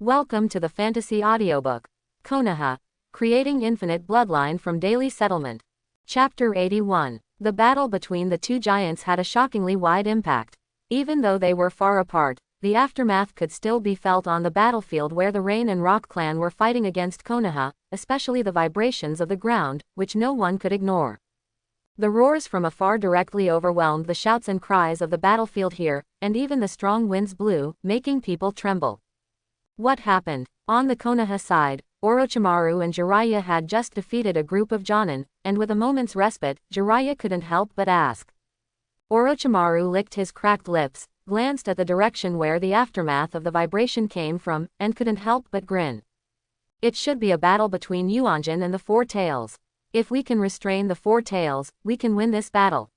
Welcome to the fantasy audiobook, Konoha, Creating Infinite Bloodline from Daily Settlement. Chapter 81. The battle between the two giants had a shockingly wide impact. Even though they were far apart, the aftermath could still be felt on the battlefield where the Rain and Rock clan were fighting against Konoha, especially the vibrations of the ground, which no one could ignore. The roars from afar directly overwhelmed the shouts and cries of the battlefield here, and even the strong winds blew, making people tremble. What happened? On the Konoha side, Orochimaru and Jiraiya had just defeated a group of Jonin, and with a moment's respite, Jiraiya couldn't help but ask. Orochimaru licked his cracked lips, glanced at the direction where the aftermath of the vibration came from, and couldn't help but grin. It should be a battle between Yuanjin and the Four Tails. If we can restrain the Four Tails, we can win this battle.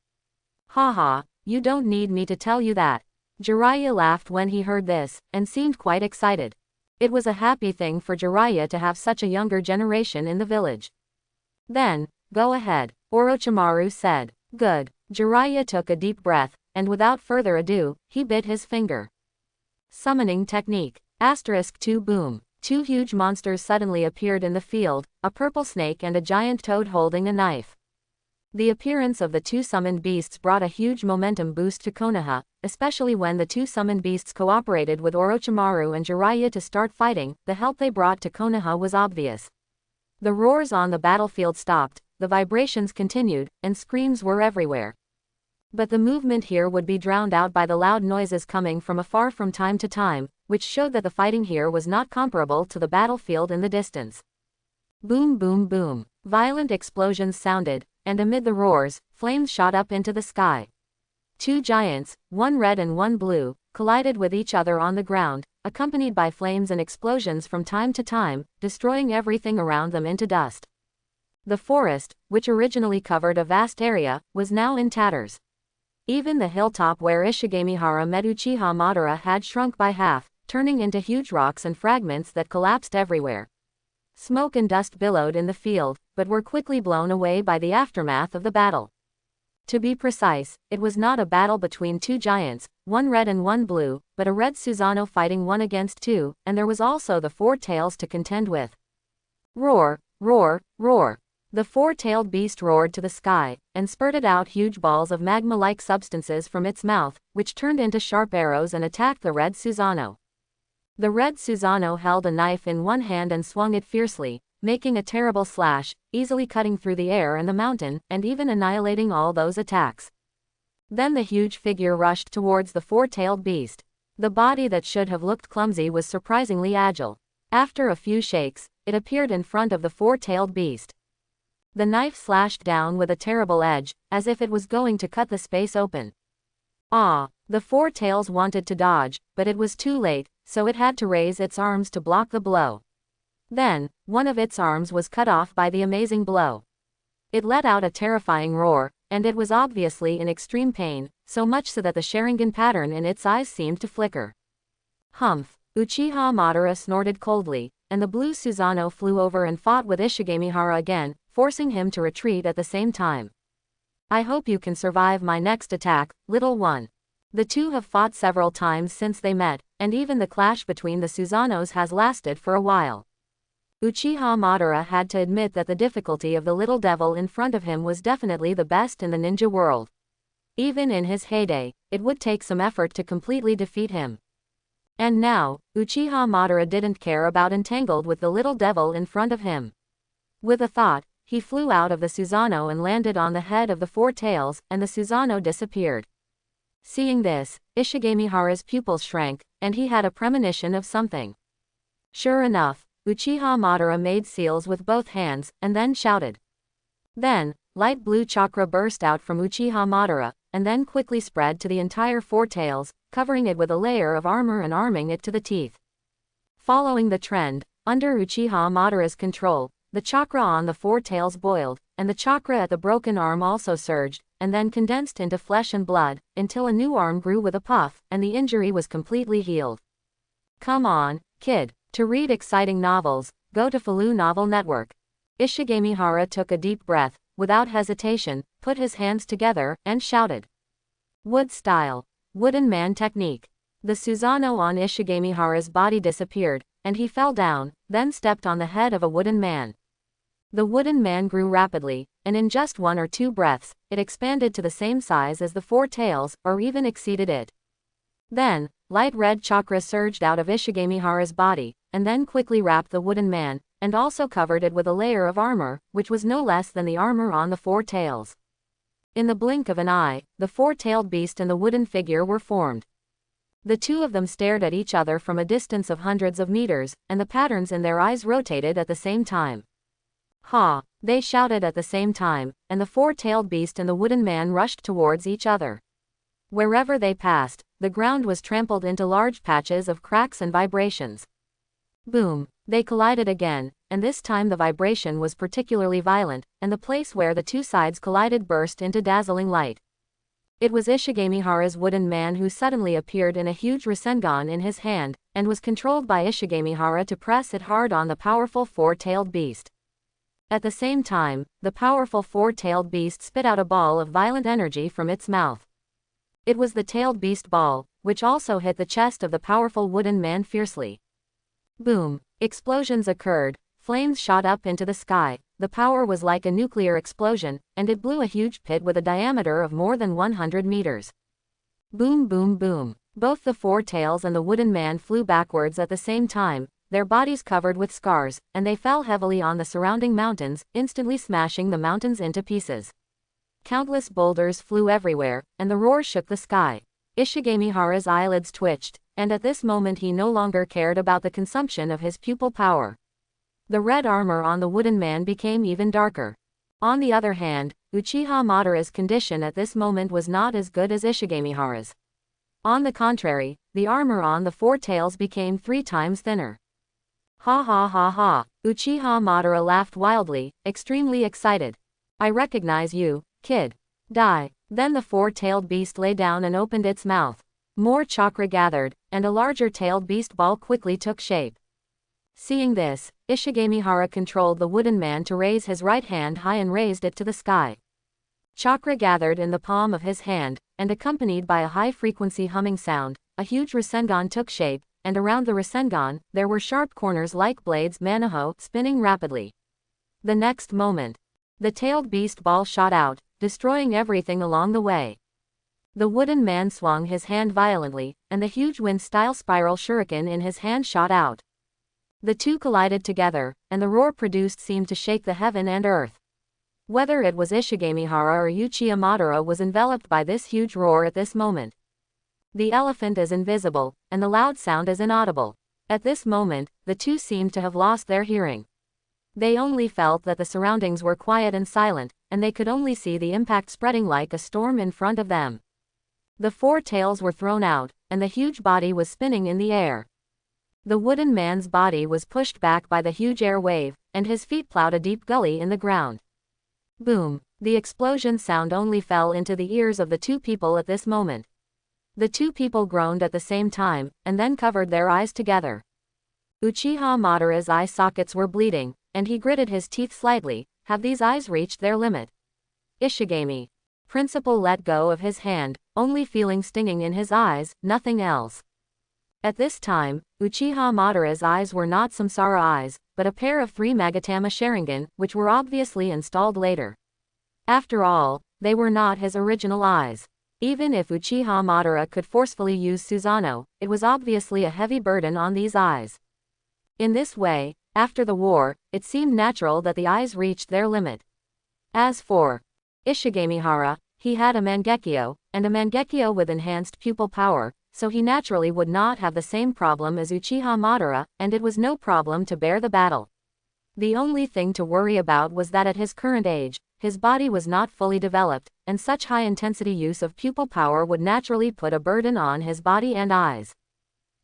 Haha, you don't need me to tell you that. Jiraiya laughed when he heard this, and seemed quite excited. It was a happy thing for Jiraiya to have such a younger generation in the village. Then, go ahead, Orochimaru said. Good. Jiraiya took a deep breath, and without further ado, he bit his finger. Summoning technique. *2 boom. Two huge monsters suddenly appeared in the field, a purple snake and a giant toad holding a knife. The appearance of the two summoned beasts brought a huge momentum boost to Konoha, especially when the two summoned beasts cooperated with Orochimaru and Jiraiya to start fighting. The help they brought to Konoha was obvious. The roars on the battlefield stopped, the vibrations continued, and screams were everywhere. But the movement here would be drowned out by the loud noises coming from afar from time to time, which showed that the fighting here was not comparable to the battlefield in the distance. Boom boom boom. Violent explosions sounded, and amid the roars, flames shot up into the sky. Two giants, one red and one blue, collided with each other on the ground, accompanied by flames and explosions from time to time, destroying everything around them into dust. The forest, which originally covered a vast area, was now in tatters. Even the hilltop where Ishigamihara met Uchiha Madara had shrunk by half, turning into huge rocks and fragments that collapsed everywhere. Smoke and dust billowed in the field, but were quickly blown away by the aftermath of the battle. To be precise, it was not a battle between two giants, one red and one blue, but a red Susanoo fighting one against two, and there was also the Four Tails to contend with. Roar, roar, roar. The four-tailed beast roared to the sky, and spurted out huge balls of magma-like substances from its mouth, which turned into sharp arrows and attacked the red Susanoo. The red Susanoo held a knife in one hand and swung it fiercely, making a terrible slash, easily cutting through the air and the mountain, and even annihilating all those attacks. Then the huge figure rushed towards the four-tailed beast. The body that should have looked clumsy was surprisingly agile. After a few shakes, it appeared in front of the four-tailed beast. The knife slashed down with a terrible edge, as if it was going to cut the space open. The Four Tails wanted to dodge, but it was too late, so it had to raise its arms to block the blow. Then, one of its arms was cut off by the amazing blow. It let out a terrifying roar, and it was obviously in extreme pain, so much so that the Sharingan pattern in its eyes seemed to flicker. Humph! Uchiha Madara snorted coldly, and the blue Susanoo flew over and fought with Ishigamihara again, forcing him to retreat at the same time. I hope you can survive my next attack, little one. The two have fought several times since they met, and even the clash between the Susanoos has lasted for a while. Uchiha Madara had to admit that the difficulty of the little devil in front of him was definitely the best in the ninja world. Even in his heyday, it would take some effort to completely defeat him. And now, Uchiha Madara didn't care about entangled with the little devil in front of him. With a thought, he flew out of the Susanoo and landed on the head of the Four Tails, and the Susanoo disappeared. Seeing this, Ishigamihara's pupils shrank, and he had a premonition of something. Sure enough, Uchiha Madara made seals with both hands, and then shouted. Then, light blue chakra burst out from Uchiha Madara, and then quickly spread to the entire Four Tails, covering it with a layer of armor and arming it to the teeth. Following the trend, under Uchiha Madara's control, the chakra on the Four Tails boiled, and the chakra at the broken arm also surged, and then condensed into flesh and blood, until a new arm grew with a puff, and the injury was completely healed. Come on, kid. To read exciting novels, go to Falu Novel Network. Ishigamihara took a deep breath, without hesitation, put his hands together, and shouted. Wood style. Wooden man technique. The Susanoo on Ishigamihara's body disappeared, and he fell down, then stepped on the head of a wooden man. The wooden man grew rapidly, and in just 1 or 2 breaths, it expanded to the same size as the 4 tails, or even exceeded it. Then, light red chakra surged out of Ishigamihara's body, and then quickly wrapped the wooden man, and also covered it with a layer of armor, which was no less than the armor on the 4 tails. In the blink of an eye, the 4-tailed beast and the wooden figure were formed. The two of them stared at each other from a distance of hundreds of meters, and the patterns in their eyes rotated at the same time. Ha! They shouted at the same time, and the 4-tailed beast and the wooden man rushed towards each other. Wherever they passed, the ground was trampled into large patches of cracks and vibrations. Boom! They collided again, and this time the vibration was particularly violent, and the place where the two sides collided burst into dazzling light. It was Ishigamihara's wooden man who suddenly appeared in a huge Rasengan in his hand, and was controlled by Ishigamihara to press it hard on the powerful 4-tailed beast. At the same time, the powerful 4-tailed beast spit out a ball of violent energy from its mouth. It was the tailed beast ball, which also hit the chest of the powerful wooden man fiercely. Boom! Explosions occurred, flames shot up into the sky, the power was like a nuclear explosion, and it blew a huge pit with a diameter of more than 100 meters. Boom boom boom! Both the 4 tails and the wooden man flew backwards at the same time, their bodies covered with scars, and they fell heavily on the surrounding mountains, instantly smashing the mountains into pieces. Countless boulders flew everywhere, and the roar shook the sky. Ishigamihara's eyelids twitched, and at this moment he no longer cared about the consumption of his pupil power. The red armor on the wooden man became even darker. On the other hand, Uchiha Madara's condition at this moment was not as good as Ishigamihara's. On the contrary, the armor on the 4 tails became 3 times thinner. Ha ha ha ha! Uchiha Madara laughed wildly, extremely excited. I recognize you, kid. Die. Then the 4-tailed beast lay down and opened its mouth. More chakra gathered, and a larger tailed beast ball quickly took shape. Seeing this, Ishigamihara controlled the wooden man to raise his right hand high and raised it to the sky. Chakra gathered in the palm of his hand, and accompanied by a high-frequency humming sound, a huge Rasengan took shape, and around the Rasengan, there were sharp corners like blades Manaho spinning rapidly. The next moment, the tailed beast ball shot out, destroying everything along the way. The wooden man swung his hand violently, and the huge wind-style spiral shuriken in his hand shot out. The two collided together, and the roar produced seemed to shake the heaven and earth. Whether it was Ishigamihara or Uchiha Madara was enveloped by this huge roar at this moment. The elephant is invisible, and the loud sound is inaudible. At this moment, the two seemed to have lost their hearing. They only felt that the surroundings were quiet and silent, and they could only see the impact spreading like a storm in front of them. The 4 tails were thrown out, and the huge body was spinning in the air. The wooden man's body was pushed back by the huge air wave, and his feet plowed a deep gully in the ground. Boom! The explosion sound only fell into the ears of the two people at this moment. The two people groaned at the same time, and then covered their eyes together. Uchiha Madara's eye sockets were bleeding, and he gritted his teeth slightly. Have these eyes reached their limit? Ishigami. Principal let go of his hand, only feeling stinging in his eyes, nothing else. At this time, Uchiha Madara's eyes were not Samsara eyes, but a pair of 3 Magatama Sharingan, which were obviously installed later. After all, they were not his original eyes. Even if Uchiha Madara could forcefully use Susanoo, it was obviously a heavy burden on these eyes. In this way, after the war, it seemed natural that the eyes reached their limit. As for Ishigamihara, he had a Mangekyo, and a Mangekyo with enhanced pupil power, so he naturally would not have the same problem as Uchiha Madara, and it was no problem to bear the battle. The only thing to worry about was that at his current age, his body was not fully developed, and such high-intensity use of pupil power would naturally put a burden on his body and eyes.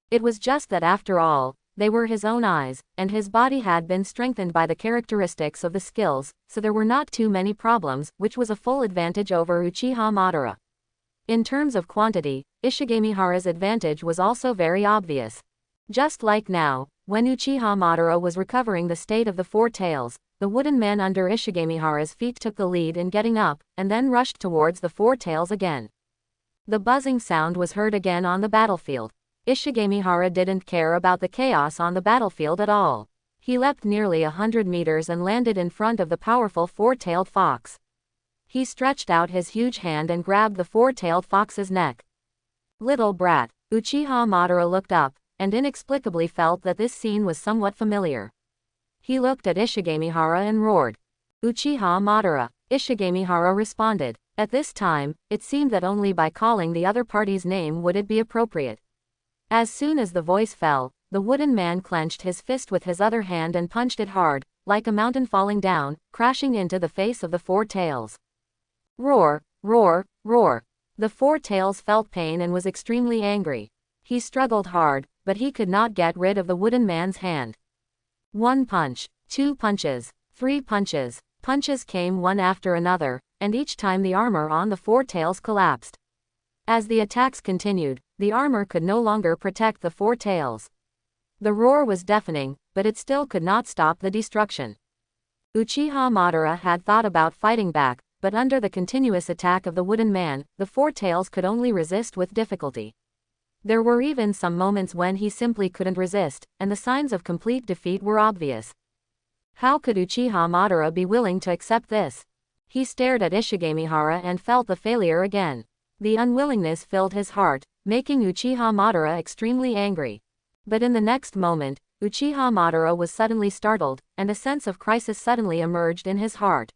It was just that after all, they were his own eyes, and his body had been strengthened by the characteristics of the skills, so there were not too many problems, which was a full advantage over Uchiha Madara. In terms of quantity, Ishigamihara's advantage was also very obvious. Just like now, when Uchiha Madara was recovering the state of the 4 tails, the wooden man under Ishigamihara's feet took the lead in getting up, and then rushed towards the 4 tails again. The buzzing sound was heard again on the battlefield. Ishigamihara didn't care about the chaos on the battlefield at all. He leapt nearly 100 meters and landed in front of the powerful four-tailed fox. He stretched out his huge hand and grabbed the four-tailed fox's neck. Little brat. Uchiha Madara looked up, and inexplicably felt that this scene was somewhat familiar. He looked at Ishigamihara and roared, "Uchiha Madara!" Ishigamihara responded. At this time, it seemed that only by calling the other party's name would it be appropriate. As soon as the voice fell, the wooden man clenched his fist with his other hand and punched it hard, like a mountain falling down, crashing into the face of the four tails. Roar, roar, roar. The four tails felt pain and was extremely angry. He struggled hard, but he could not get rid of the wooden man's hand. One punch, two punches, three punches. Punches came one after another, and each time the armor on the four tails collapsed. As the attacks continued, the armor could no longer protect the four tails. The roar was deafening, but it still could not stop the destruction. Uchiha Madara had thought about fighting back, but under the continuous attack of the wooden man, the four tails could only resist with difficulty. There were even some moments when he simply couldn't resist, and the signs of complete defeat were obvious. How could Uchiha Madara be willing to accept this? He stared at Ishigamihara and felt the failure again. The unwillingness filled his heart, making Uchiha Madara extremely angry. But in the next moment, Uchiha Madara was suddenly startled, and a sense of crisis suddenly emerged in his heart.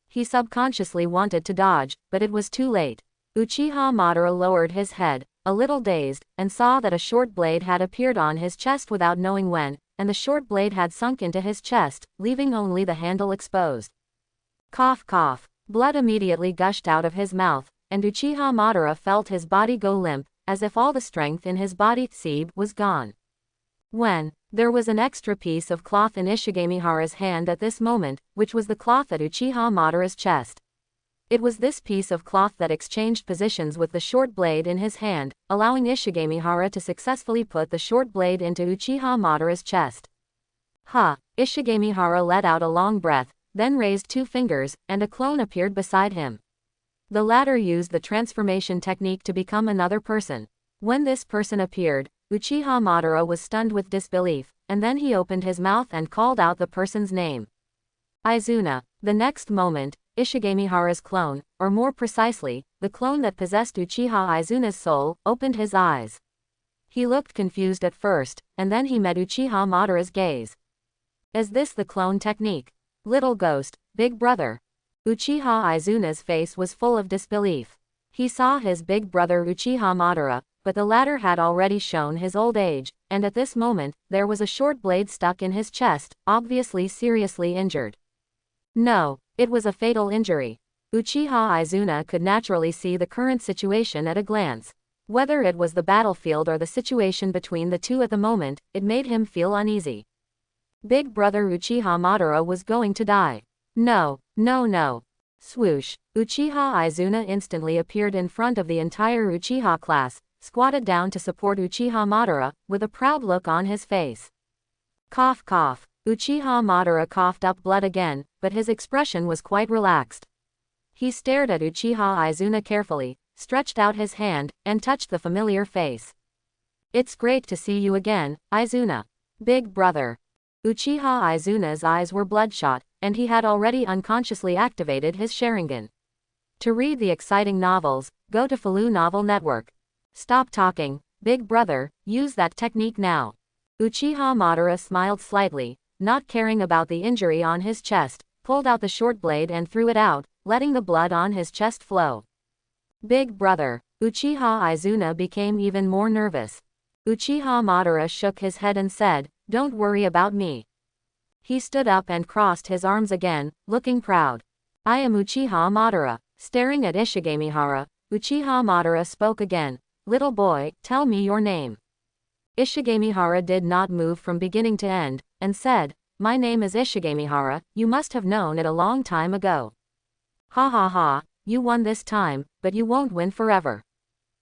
He subconsciously wanted to dodge, but it was too late. Uchiha Madara lowered his head, a little dazed, and saw that a short blade had appeared on his chest without knowing when, and the short blade had sunk into his chest, leaving only the handle exposed. Cough cough. Blood immediately gushed out of his mouth, and Uchiha Madara felt his body go limp, as if all the strength in his body was gone. When there was an extra piece of cloth in Ishigamihara's hand at this moment, which was the cloth at Uchiha Madara's chest. It was this piece of cloth that exchanged positions with the short blade in his hand, allowing Ishigamihara to successfully put the short blade into Uchiha Madara's chest. Ha! Ishigamihara let out a long breath, then raised two fingers, and a clone appeared beside him. The latter used the transformation technique to become another person. When this person appeared, Uchiha Madara was stunned with disbelief, and then he opened his mouth and called out the person's name. Izuna. The next moment, Ishigamihara's clone, or more precisely, the clone that possessed Uchiha Izuna's soul, opened his eyes. He looked confused at first, and then he met Uchiha Madara's gaze. Is this the clone technique? Little ghost, big brother. Uchiha Izuna's face was full of disbelief. He saw his big brother Uchiha Madara, but the latter had already shown his old age, and at this moment, there was a short blade stuck in his chest, obviously seriously injured. No, it was a fatal injury. Uchiha Izuna could naturally see the current situation at a glance. Whether it was the battlefield or the situation between the two at the moment, it made him feel uneasy. Big brother Uchiha Madara was going to die. No, no, no. Swoosh. Uchiha Izuna instantly appeared in front of the entire Uchiha class, squatted down to support Uchiha Madara, with a proud look on his face. Cough cough. Uchiha Madara coughed up blood again, but his expression was quite relaxed. He stared at Uchiha Izuna carefully, stretched out his hand, and touched the familiar face. It's great to see you again, Izuna. Big brother. Uchiha Izuna's eyes were bloodshot, and he had already unconsciously activated his Sharingan. To read the exciting novels, go to Falu Novel Network. Stop talking, big brother, use that technique now. Uchiha Madara smiled slightly, not caring about the injury on his chest, pulled out the short blade and threw it out, letting the blood on his chest flow. Big brother. Uchiha Izuna became even more nervous. Uchiha Madara shook his head and said, "Don't worry about me." He stood up and crossed his arms again, looking proud. I am Uchiha Madara. Staring at Ishigamihara, Uchiha Madara spoke again. Little boy, tell me your name. Ishigamihara did not move from beginning to end, and said, My name is Ishigamihara, you must have known it a long time ago. Ha ha ha, you won this time, but you won't win forever.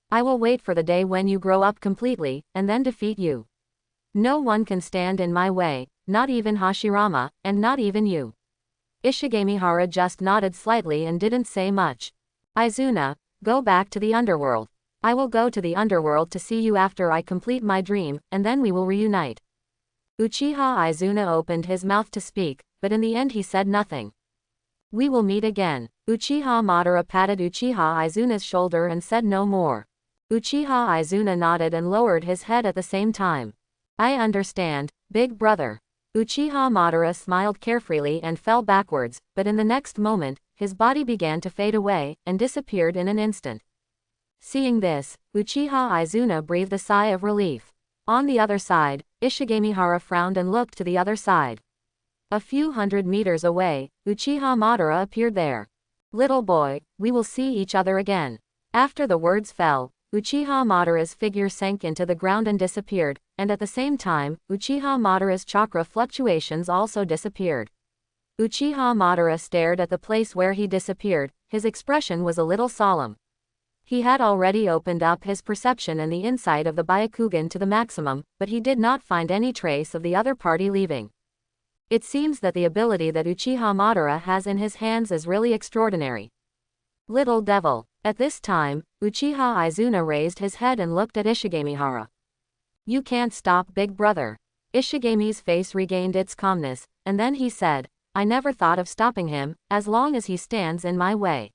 I will wait for the day when you grow up completely, and then defeat you. No one can stand in my way, not even Hashirama, and not even you. Ishigamihara just nodded slightly and didn't say much. Izuna, go back to the underworld. I will go to the underworld to see you after I complete my dream, and then we will reunite. Uchiha Izuna opened his mouth to speak, but in the end he said nothing. We will meet again. Uchiha Madara patted Uchiha Izuna's shoulder and said no more. Uchiha Izuna nodded and lowered his head at the same time. I understand, big brother. Uchiha Madara smiled carefreely and fell backwards, but in the next moment, his body began to fade away, and disappeared in an instant. Seeing this, Uchiha Izuna breathed a sigh of relief. On the other side, Ishigamihara frowned and looked to the other side. A few hundred meters away, Uchiha Madara appeared there. Little boy, we will see each other again. After the words fell, Uchiha Madara's figure sank into the ground and disappeared, and at the same time, Uchiha Madara's chakra fluctuations also disappeared. Uchiha Madara stared at the place where he disappeared, his expression was a little solemn. He had already opened up his perception and the insight of the Byakugan to the maximum, but he did not find any trace of the other party leaving. It seems that the ability that Uchiha Madara has in his hands is really extraordinary. Little devil. At this time, Uchiha Izuna raised his head and looked at Ishigamihara. You can't stop big brother. Ishigami's face regained its calmness, and then he said, I never thought of stopping him, as long as he stands in my way.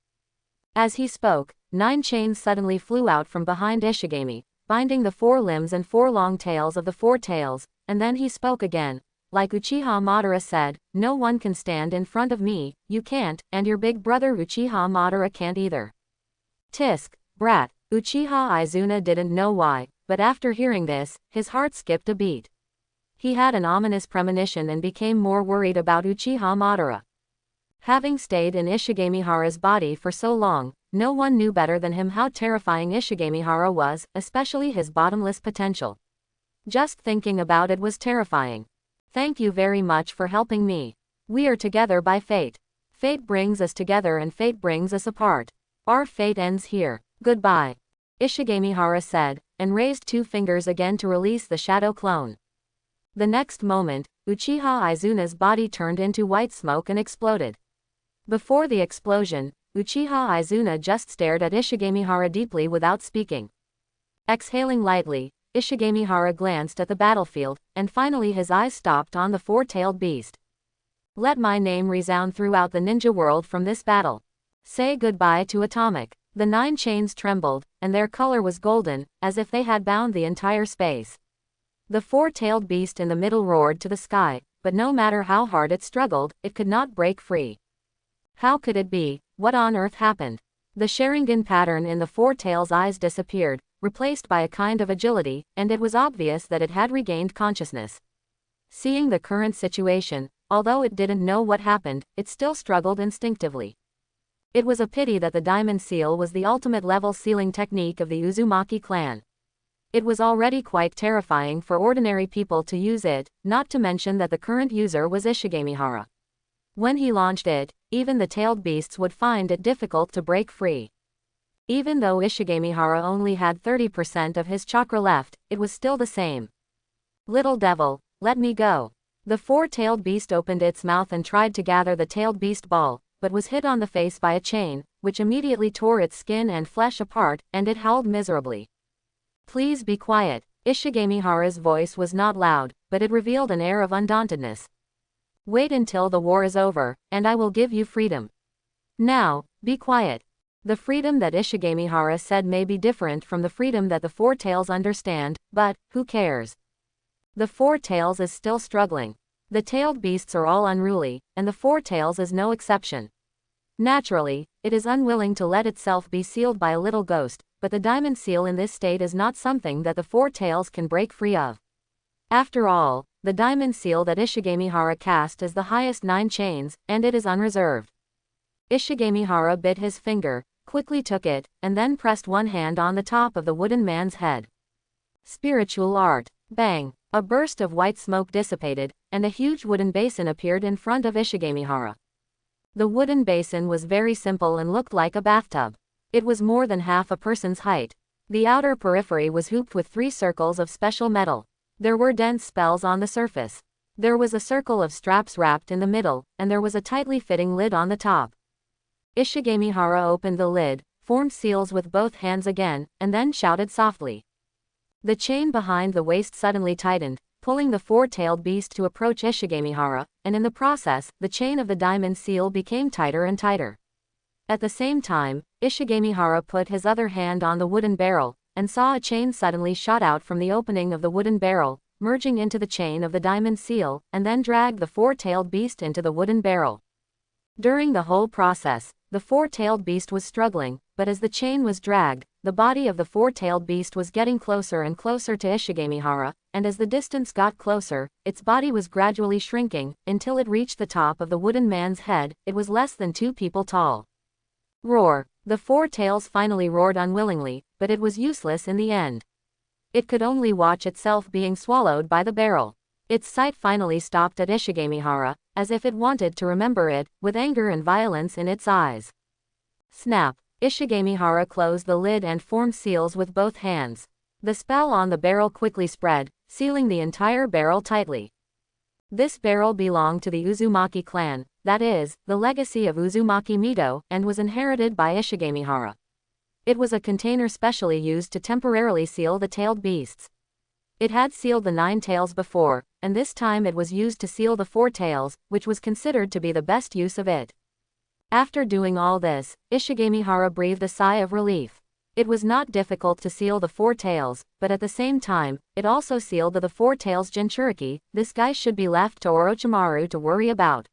As he spoke, 9 chains suddenly flew out from behind Ishigami, binding the 4 limbs and 4 long tails of the 4 tails, and then he spoke again. Like Uchiha Madara said, no one can stand in front of me, you can't, and your big brother Uchiha Madara can't either. Tisk, brat. Uchiha Izuna didn't know why, but after hearing this, his heart skipped a beat. He had an ominous premonition and became more worried about Uchiha Madara. Having stayed in Ishigamihara's body for so long, no one knew better than him how terrifying Ishigamihara was, especially his bottomless potential. Just thinking about it was terrifying. Thank you very much for helping me. We are together by fate. Fate brings us together and fate brings us apart. Our fate ends here. Goodbye. Ishigamihara said, and raised 2 fingers again to release the shadow clone. The next moment, Uchiha Izuna's body turned into white smoke and exploded. Before the explosion, Uchiha Izuna just stared at Ishigamihara deeply without speaking. Exhaling lightly, Ishigamihara glanced at the battlefield, and finally his eyes stopped on the 4-tailed beast. Let my name resound throughout the ninja world from this battle. Say goodbye to Atomic. The 9 chains trembled, and their color was golden, as if they had bound the entire space. The 4-tailed beast in the middle roared to the sky, but no matter how hard it struggled, it could not break free. How could it be? What on earth happened? The Sharingan pattern in the 4-tail's eyes disappeared, replaced by a kind of agility, and it was obvious that it had regained consciousness. Seeing the current situation, although it didn't know what happened, it still struggled instinctively. It was a pity that the diamond seal was the ultimate level sealing technique of the Uzumaki clan. It was already quite terrifying for ordinary people to use it, not to mention that the current user was Ishigamihara. When he launched it, even the tailed beasts would find it difficult to break free. Even though Ishigamihara only had 30% of his chakra left, it was still the same. Little devil, let me go. The 4-tailed beast opened its mouth and tried to gather the tailed beast ball, but was hit on the face by a chain, which immediately tore its skin and flesh apart, and it howled miserably. Please be quiet. Ishigamihara's voice was not loud, but it revealed an air of undauntedness. Wait until the war is over, and I will give you freedom. Now, be quiet. The freedom that Ishigamihara said may be different from the freedom that the 4-tails understand, but, who cares? The 4-tails is still struggling. The tailed beasts are all unruly, and the 4-tails is no exception. Naturally, it is unwilling to let itself be sealed by a little ghost, but the diamond seal in this state is not something that the 4-tails can break free of. After all, the diamond seal that Ishigamihara cast is the highest 9 chains, and it is unreserved. Ishigamihara bit his finger, quickly took it, and then pressed one hand on the top of the wooden man's head. Spiritual art. Bang! A burst of white smoke dissipated, and a huge wooden basin appeared in front of Ishigamihara. The wooden basin was very simple and looked like a bathtub. It was more than half a person's height. The outer periphery was hooped with 3 circles of special metal. There were dense spells on the surface. There was a circle of straps wrapped in the middle, and there was a tightly fitting lid on the top. Ishigamihara opened the lid, formed seals with both hands again, and then shouted softly. The chain behind the waist suddenly tightened, pulling the four-tailed beast to approach Ishigamihara, and in the process, the chain of the diamond seal became tighter and tighter. At the same time, Ishigamihara put his other hand on the wooden barrel, and saw a chain suddenly shot out from the opening of the wooden barrel, merging into the chain of the diamond seal, and then dragged the four-tailed beast into the wooden barrel. During the whole process, the four-tailed beast was struggling, but as the chain was dragged, the body of the four-tailed beast was getting closer and closer to Ishigamihara, and as the distance got closer, its body was gradually shrinking, until it reached the top of the wooden man's head. It was less than 2 people tall. Roar! The four tails finally roared unwillingly, but it was useless in the end. It could only watch itself being swallowed by the barrel. Its sight finally stopped at Ishigamihara, as if it wanted to remember it, with anger and violence in its eyes. Snap! Ishigamihara closed the lid and formed seals with both hands. The spell on the barrel quickly spread, sealing the entire barrel tightly. This barrel belonged to the Uzumaki clan, that is, the legacy of Uzumaki Mido, and was inherited by Ishigamihara. It was a container specially used to temporarily seal the tailed beasts. It had sealed the 9 tails before, and this time it was used to seal the 4 tails, which was considered to be the best use of it. After doing all this, Ishigamihara breathed a sigh of relief. It was not difficult to seal the 4 tails, but at the same time, it also sealed the 4 tails Jinchuriki. This guy should be left to Orochimaru to worry about.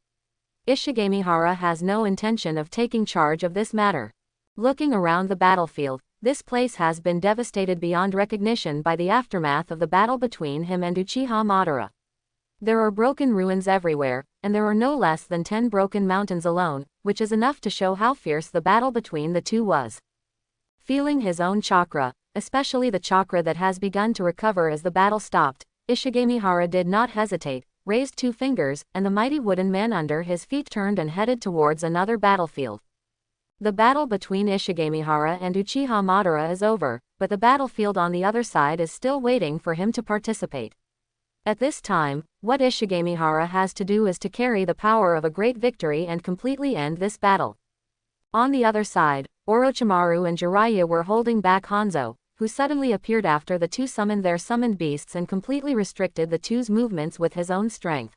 Ishigamihara has no intention of taking charge of this matter. Looking around the battlefield, this place has been devastated beyond recognition by the aftermath of the battle between him and Uchiha Madara. There are broken ruins everywhere, and there are no less than 10 broken mountains alone, which is enough to show how fierce the battle between the two was. Feeling his own chakra, especially the chakra that has begun to recover as the battle stopped, Ishigamihara did not hesitate, raised 2 fingers, and the mighty wooden man under his feet turned and headed towards another battlefield. The battle between Ishigamihara and Uchiha Madara is over, but the battlefield on the other side is still waiting for him to participate. At this time, what Ishigamihara has to do is to carry the power of a great victory and completely end this battle. On the other side, Orochimaru and Jiraiya were holding back Hanzo, who suddenly appeared after the two summoned their summoned beasts and completely restricted the two's movements with his own strength.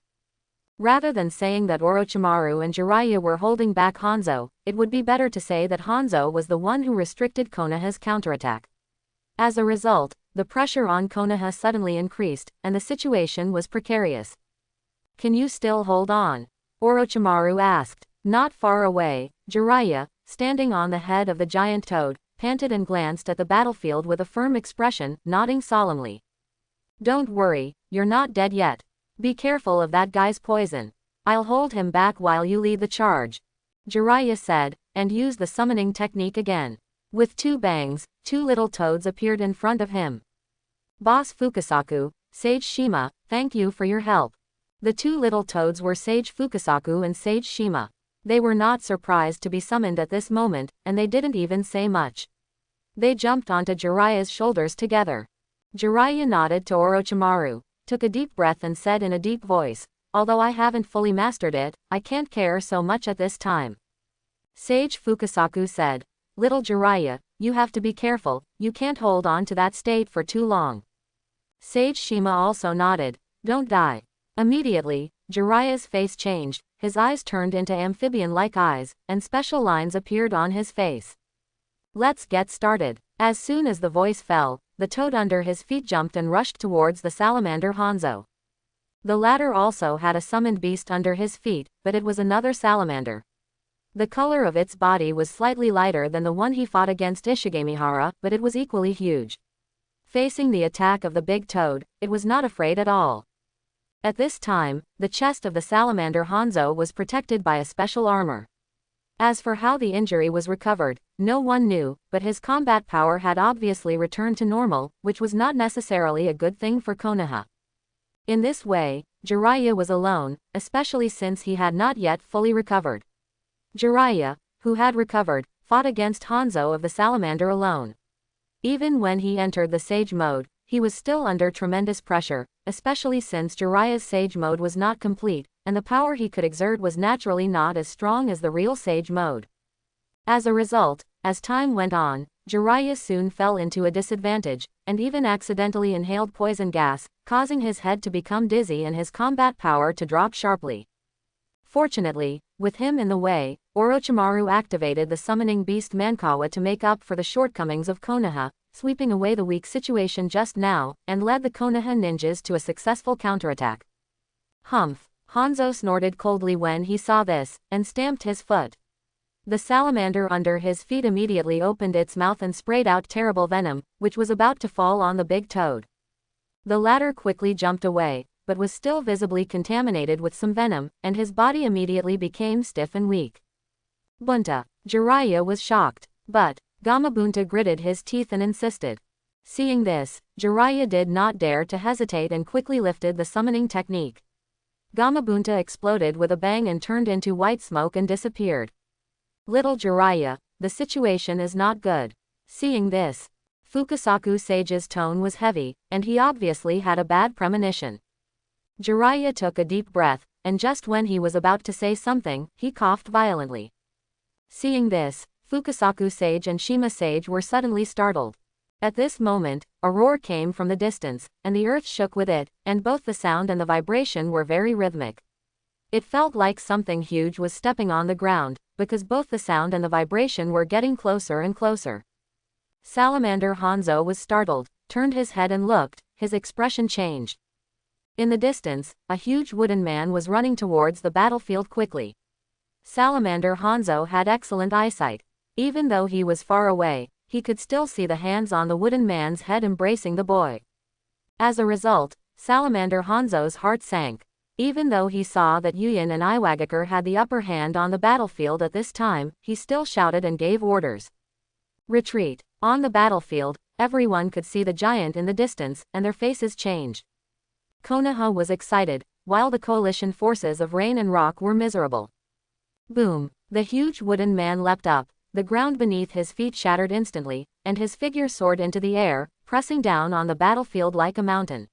Rather than saying that Orochimaru and Jiraiya were holding back Hanzo, it would be better to say that Hanzo was the one who restricted Konoha's counterattack. As a result, the pressure on Konoha suddenly increased, and the situation was precarious. "Can you still hold on?" Orochimaru asked. Not far away, Jiraiya, standing on the head of the giant toad, panted and glanced at the battlefield with a firm expression, nodding solemnly. "Don't worry, you're not dead yet. Be careful of that guy's poison. I'll hold him back while you lead the charge," Jiraiya said, and used the summoning technique again. With 2 bangs, 2 little toads appeared in front of him. "Boss Fukasaku, Sage Shima, thank you for your help." The 2 little toads were Sage Fukasaku and Sage Shima. They were not surprised to be summoned at this moment, and they didn't even say much. They jumped onto Jiraiya's shoulders together. Jiraiya nodded to Orochimaru, took a deep breath and said in a deep voice, "Although I haven't fully mastered it, I can't care so much at this time." Sage Fukasaku said, "Little Jiraiya, you have to be careful, you can't hold on to that state for too long." Sage Shima also nodded, "Don't die." Immediately, Jiraiya's face changed, his eyes turned into amphibian-like eyes, and special lines appeared on his face. "Let's get started." As soon as the voice fell, the toad under his feet jumped and rushed towards the salamander Hanzo. The latter also had a summoned beast under his feet, but it was another salamander. The color of its body was slightly lighter than the one he fought against Ishigamihara, but it was equally huge. Facing the attack of the big toad, it was not afraid at all. At this time, the chest of the salamander Hanzo was protected by a special armor. As for how the injury was recovered, no one knew, but his combat power had obviously returned to normal, which was not necessarily a good thing for Konoha. In this way, Jiraiya was alone, especially since he had not yet fully recovered. Jiraiya, who had recovered, fought against Hanzo of the salamander alone. Even when he entered the Sage mode, he was still under tremendous pressure, especially since Jiraiya's Sage mode was not complete, and the power he could exert was naturally not as strong as the real Sage mode. As a result, as time went on, Jiraiya soon fell into a disadvantage, and even accidentally inhaled poison gas, causing his head to become dizzy and his combat power to drop sharply. Fortunately, with him in the way, Orochimaru activated the summoning beast Mankawa to make up for the shortcomings of Konoha, sweeping away the weak situation just now, and led the Konoha ninjas to a successful counterattack. Humph! Hanzo snorted coldly when he saw this, and stamped his foot. The salamander under his feet immediately opened its mouth and sprayed out terrible venom, which was about to fall on the big toad. The latter quickly jumped away, but was still visibly contaminated with some venom, and his body immediately became stiff and weak. Bunta! Jiraiya was shocked, but Gamabunta gritted his teeth and insisted. Seeing this, Jiraiya did not dare to hesitate and quickly lifted the summoning technique. Gamabunta exploded with a bang and turned into white smoke and disappeared. Little Jiraiya, the situation is not good. Seeing this, Fukasaku Sage's tone was heavy, and he obviously had a bad premonition. Jiraiya took a deep breath, and just when he was about to say something, he coughed violently. Seeing this, Fukasaku Sage and Shima Sage were suddenly startled. At this moment, a roar came from the distance, and the earth shook with it, and both the sound and the vibration were very rhythmic. It felt like something huge was stepping on the ground, because both the sound and the vibration were getting closer and closer. Salamander Hanzo was startled, turned his head and looked, his expression changed. In the distance, a huge wooden man was running towards the battlefield quickly. Salamander Hanzo had excellent eyesight. Even though he was far away, he could still see the hands on the wooden man's head embracing the boy. As a result, Salamander Hanzo's heart sank. Even though he saw that Yuyin and Iwagakure had the upper hand on the battlefield at this time, he still shouted and gave orders. Retreat! On the battlefield, everyone could see the giant in the distance, and their faces changed. Konoha was excited, while the coalition forces of Rain and Rock were miserable. Boom! The huge wooden man leapt up, the ground beneath his feet shattered instantly, and his figure soared into the air, pressing down on the battlefield like a mountain.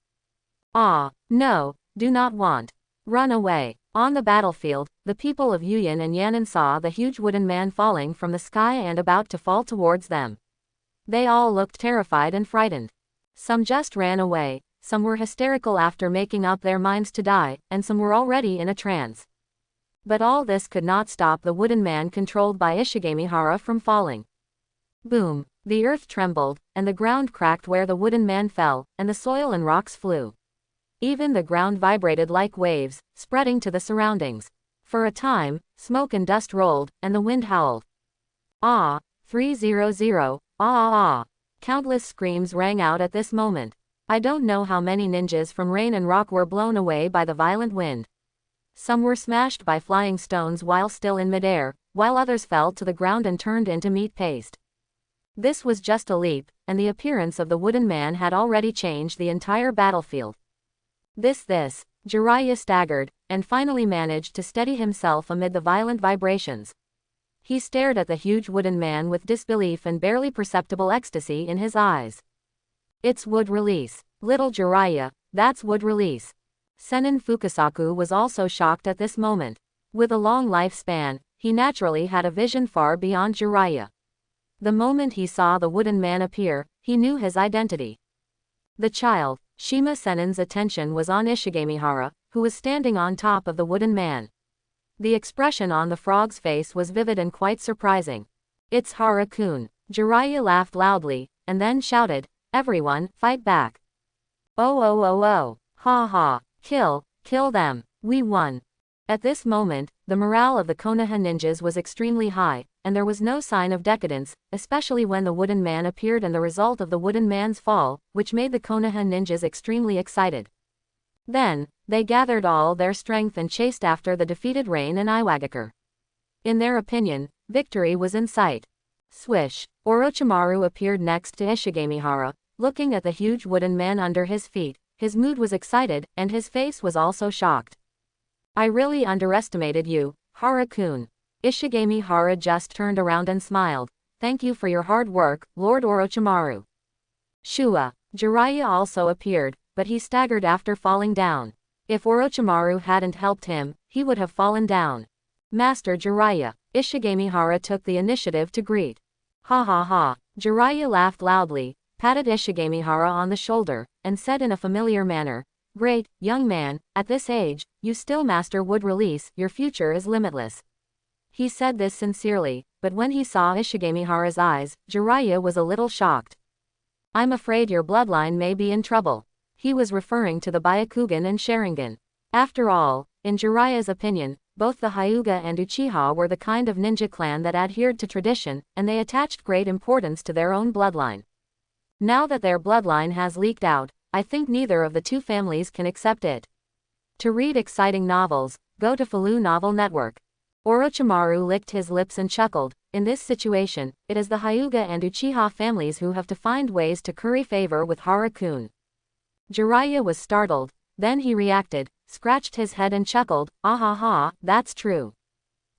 Ah! No! Do not want. Run away. On the battlefield, the people of Yuyin and Yan'an saw the huge wooden man falling from the sky and about to fall towards them. They all looked terrified and frightened. Some just ran away, some were hysterical after making up their minds to die, and some were already in a trance. But all this could not stop the wooden man controlled by Ishigamihara from falling. Boom! The earth trembled, and the ground cracked where the wooden man fell, and the soil and rocks flew. Even the ground vibrated like waves, spreading to the surroundings. For a time, smoke and dust rolled, and the wind howled. Ah! 300, ah! Countless screams rang out at this moment. I don't know how many ninjas from Rain and Rock were blown away by the violent wind. Some were smashed by flying stones while still in midair, while others fell to the ground and turned into meat paste. This was just a leap, and the appearance of the wooden man had already changed the entire battlefield. Jiraiya staggered, and finally managed to steady himself amid the violent vibrations. He stared at the huge wooden man with disbelief and barely perceptible ecstasy in his eyes. It's wood release. Little Jiraiya, that's wood release. Sennin Fukasaku was also shocked at this moment. With a long lifespan, he naturally had a vision far beyond Jiraiya. The moment he saw the wooden man appear, he knew his identity. The child, Shima Sennin's attention was on Ishigamihara, who was standing on top of the wooden man. The expression on the frog's face was vivid and quite surprising. It's Hara-kun. Jiraiya laughed loudly, and then shouted, "Everyone, fight back. Oh, ha ha, kill them, we won." At this moment, the morale of the Konoha ninjas was extremely high, and there was no sign of decadence, especially when the wooden man appeared and the result of the wooden man's fall, which made the Konoha ninjas extremely excited. Then, they gathered all their strength and chased after the defeated Rain and Iwagakure. In their opinion, victory was in sight. Swish! Orochimaru appeared next to Ishigamihara, looking at the huge wooden man under his feet. His mood was excited, and his face was also shocked. I really underestimated you, Hara-kun. Ishigamihara just turned around and smiled. Thank you for your hard work, Lord Orochimaru. Shua! Jiraiya also appeared, but he staggered after falling down. If Orochimaru hadn't helped him, he would have fallen down. Master Jiraiya, Ishigamihara took the initiative to greet. Ha ha ha. Jiraiya laughed loudly, patted Ishigamihara on the shoulder, and said in a familiar manner, "Great, young man, at this age, you still master wood release, your future is limitless." He said this sincerely, but when he saw Ishigamihara's eyes, Jiraiya was a little shocked. "I'm afraid your bloodline may be in trouble." He was referring to the Byakugan and Sharingan. After all, in Jiraiya's opinion, both the Hyuga and Uchiha were the kind of ninja clan that adhered to tradition, and they attached great importance to their own bloodline. Now that their bloodline has leaked out, I think neither of the two families can accept it. To read exciting novels, go to Falu Novel Network. Orochimaru licked his lips and chuckled. In this situation, it is the Hyuga and Uchiha families who have to find ways to curry favor with Hara-kun. Jiraiya was startled, then he reacted, scratched his head and chuckled, "Ah ha ha, that's true.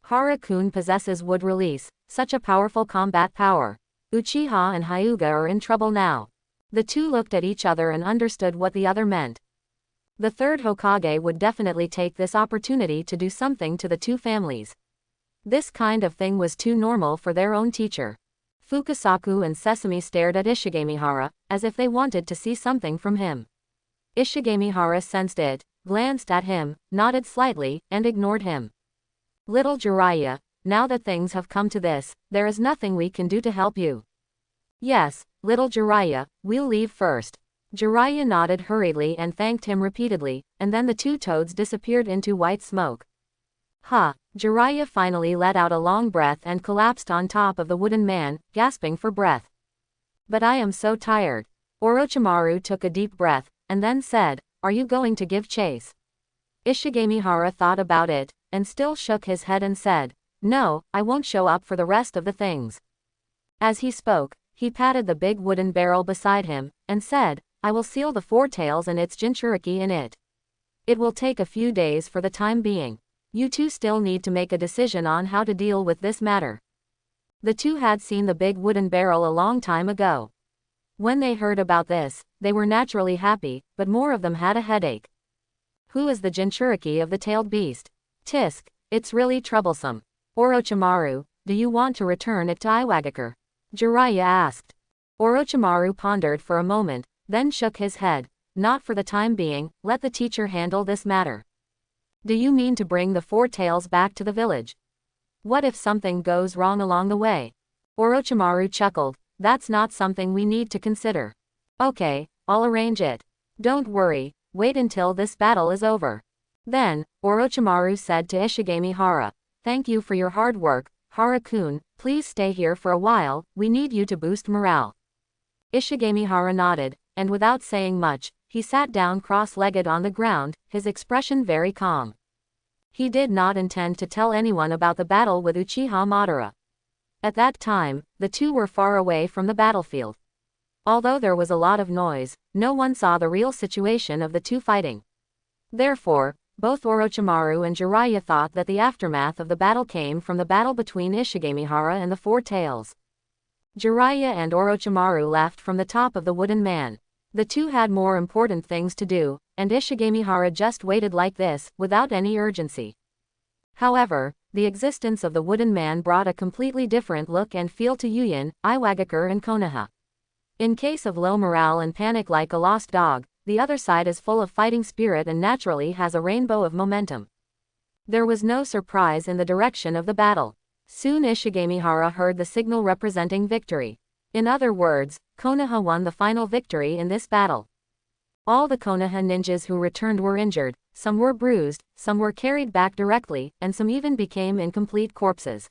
Hara-kun possesses wood release, such a powerful combat power. Uchiha and Hyuga are in trouble now." The two looked at each other and understood what the other meant. The third Hokage would definitely take this opportunity to do something to the two families. This kind of thing was too normal for their own teacher. Fukasaku and Sesame stared at Ishigamihara, as if they wanted to see something from him. Ishigamihara sensed it, glanced at him, nodded slightly, and ignored him. "Little Jiraiya, now that things have come to this, there is nothing we can do to help you." "Yes, little Jiraiya, we'll leave first." Jiraiya nodded hurriedly and thanked him repeatedly, and then the two toads disappeared into white smoke. "Huh." Jiraiya finally let out a long breath and collapsed on top of the wooden man, gasping for breath. "But I am so tired." Orochimaru took a deep breath, and then said, "Are you going to give chase?" Ishigamihara thought about it, and still shook his head and said, "No, I won't show up for the rest of the things." As he spoke, he patted the big wooden barrel beside him, and said, "I will seal the four tails and its Jinchuriki in it. It will take a few days for the time being. You two still need to make a decision on how to deal with this matter." The two had seen the big wooden barrel a long time ago. When they heard about this, they were naturally happy, but more of them had a headache. "Who is the Jinchuriki of the tailed beast?" "Tisk, it's really troublesome." "Orochimaru, do you want to return it to Iwagakure?" Jiraiya asked. Orochimaru pondered for a moment, then shook his head. "Not for the time being, let the teacher handle this matter." "Do you mean to bring the four tails back to the village? What if something goes wrong along the way?" Orochimaru chuckled. "That's not something we need to consider." "Okay, I'll arrange it. Don't worry, wait until this battle is over." Then, Orochimaru said to Ishigamihara, "Thank you for your hard work, Hara-kun, please stay here for a while, we need you to boost morale." Ishigamihara nodded, and without saying much, he sat down cross-legged on the ground, his expression very calm. He did not intend to tell anyone about the battle with Uchiha Madara. At that time, the two were far away from the battlefield. Although there was a lot of noise, no one saw the real situation of the two fighting. Therefore, both Orochimaru and Jiraiya thought that the aftermath of the battle came from the battle between Ishigamihara and the Four Tails. Jiraiya and Orochimaru laughed from the top of the wooden man. The two had more important things to do, and Ishigamihara just waited like this, without any urgency. However, the existence of the wooden man brought a completely different look and feel to Yuyin, Iwagakure and Konoha. In case of low morale and panic like a lost dog, the other side is full of fighting spirit and naturally has a rainbow of momentum. There was no surprise in the direction of the battle. Soon Ishigamihara heard the signal representing victory. In other words, Konoha won the final victory in this battle. All the Konoha ninjas who returned were injured, some were bruised, some were carried back directly, and some even became incomplete corpses.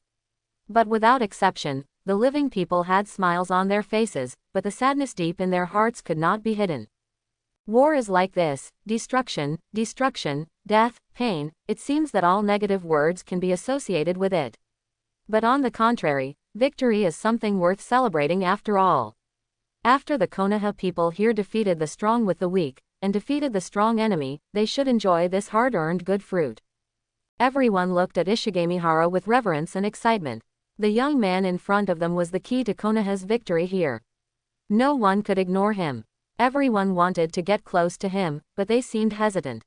But without exception, the living people had smiles on their faces, but the sadness deep in their hearts could not be hidden. War is like this: destruction, destruction, death, pain. It seems that all negative words can be associated with it. But on the contrary, victory is something worth celebrating after all. After the Konoha people here defeated the strong with the weak, and defeated the strong enemy, they should enjoy this hard-earned good fruit. Everyone looked at Ishigamihara with reverence and excitement. The young man in front of them was the key to Konoha's victory here. No one could ignore him. Everyone wanted to get close to him, but they seemed hesitant.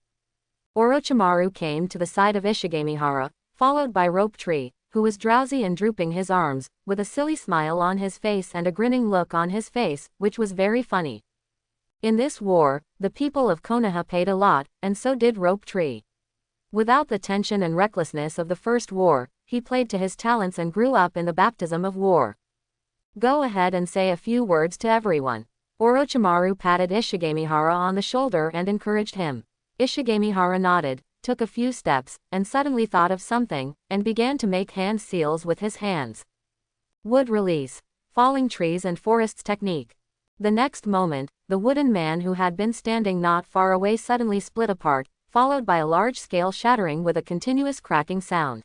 Orochimaru came to the side of Ishigamihara, followed by Rope Tree, who was drowsy and drooping his arms, with a silly smile on his face and a grinning look on his face, which was very funny. In this war, the people of Konoha paid a lot, and so did Rope Tree. Without the tension and recklessness of the first war, he played to his talents and grew up in the baptism of war. Go ahead and say a few words to everyone. Orochimaru patted Ishigamihara on the shoulder and encouraged him. Ishigamihara nodded, took a few steps, and suddenly thought of something, and began to make hand seals with his hands. Wood release. Falling trees and forests technique. The next moment, the wooden man who had been standing not far away suddenly split apart, followed by a large-scale shattering with a continuous cracking sound.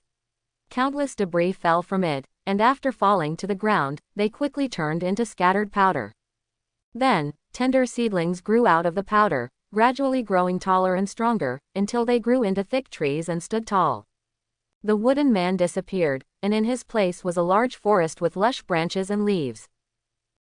Countless debris fell from it, and after falling to the ground, they quickly turned into scattered powder. Then, tender seedlings grew out of the powder, gradually growing taller and stronger, until they grew into thick trees and stood tall. The wooden man disappeared, and in his place was a large forest with lush branches and leaves.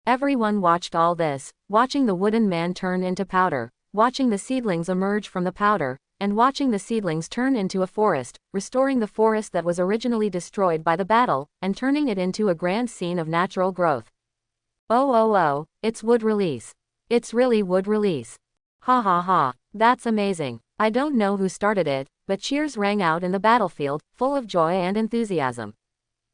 Everyone watched all this, watching the wooden man turn into powder, watching the seedlings emerge from the powder, and watching the seedlings turn into a forest, restoring the forest that was originally destroyed by the battle, and turning it into a grand scene of natural growth. Oh, it's wood release. It's really wood release. Ha ha ha, that's amazing. I don't know who started it, but cheers rang out in the battlefield, full of joy and enthusiasm.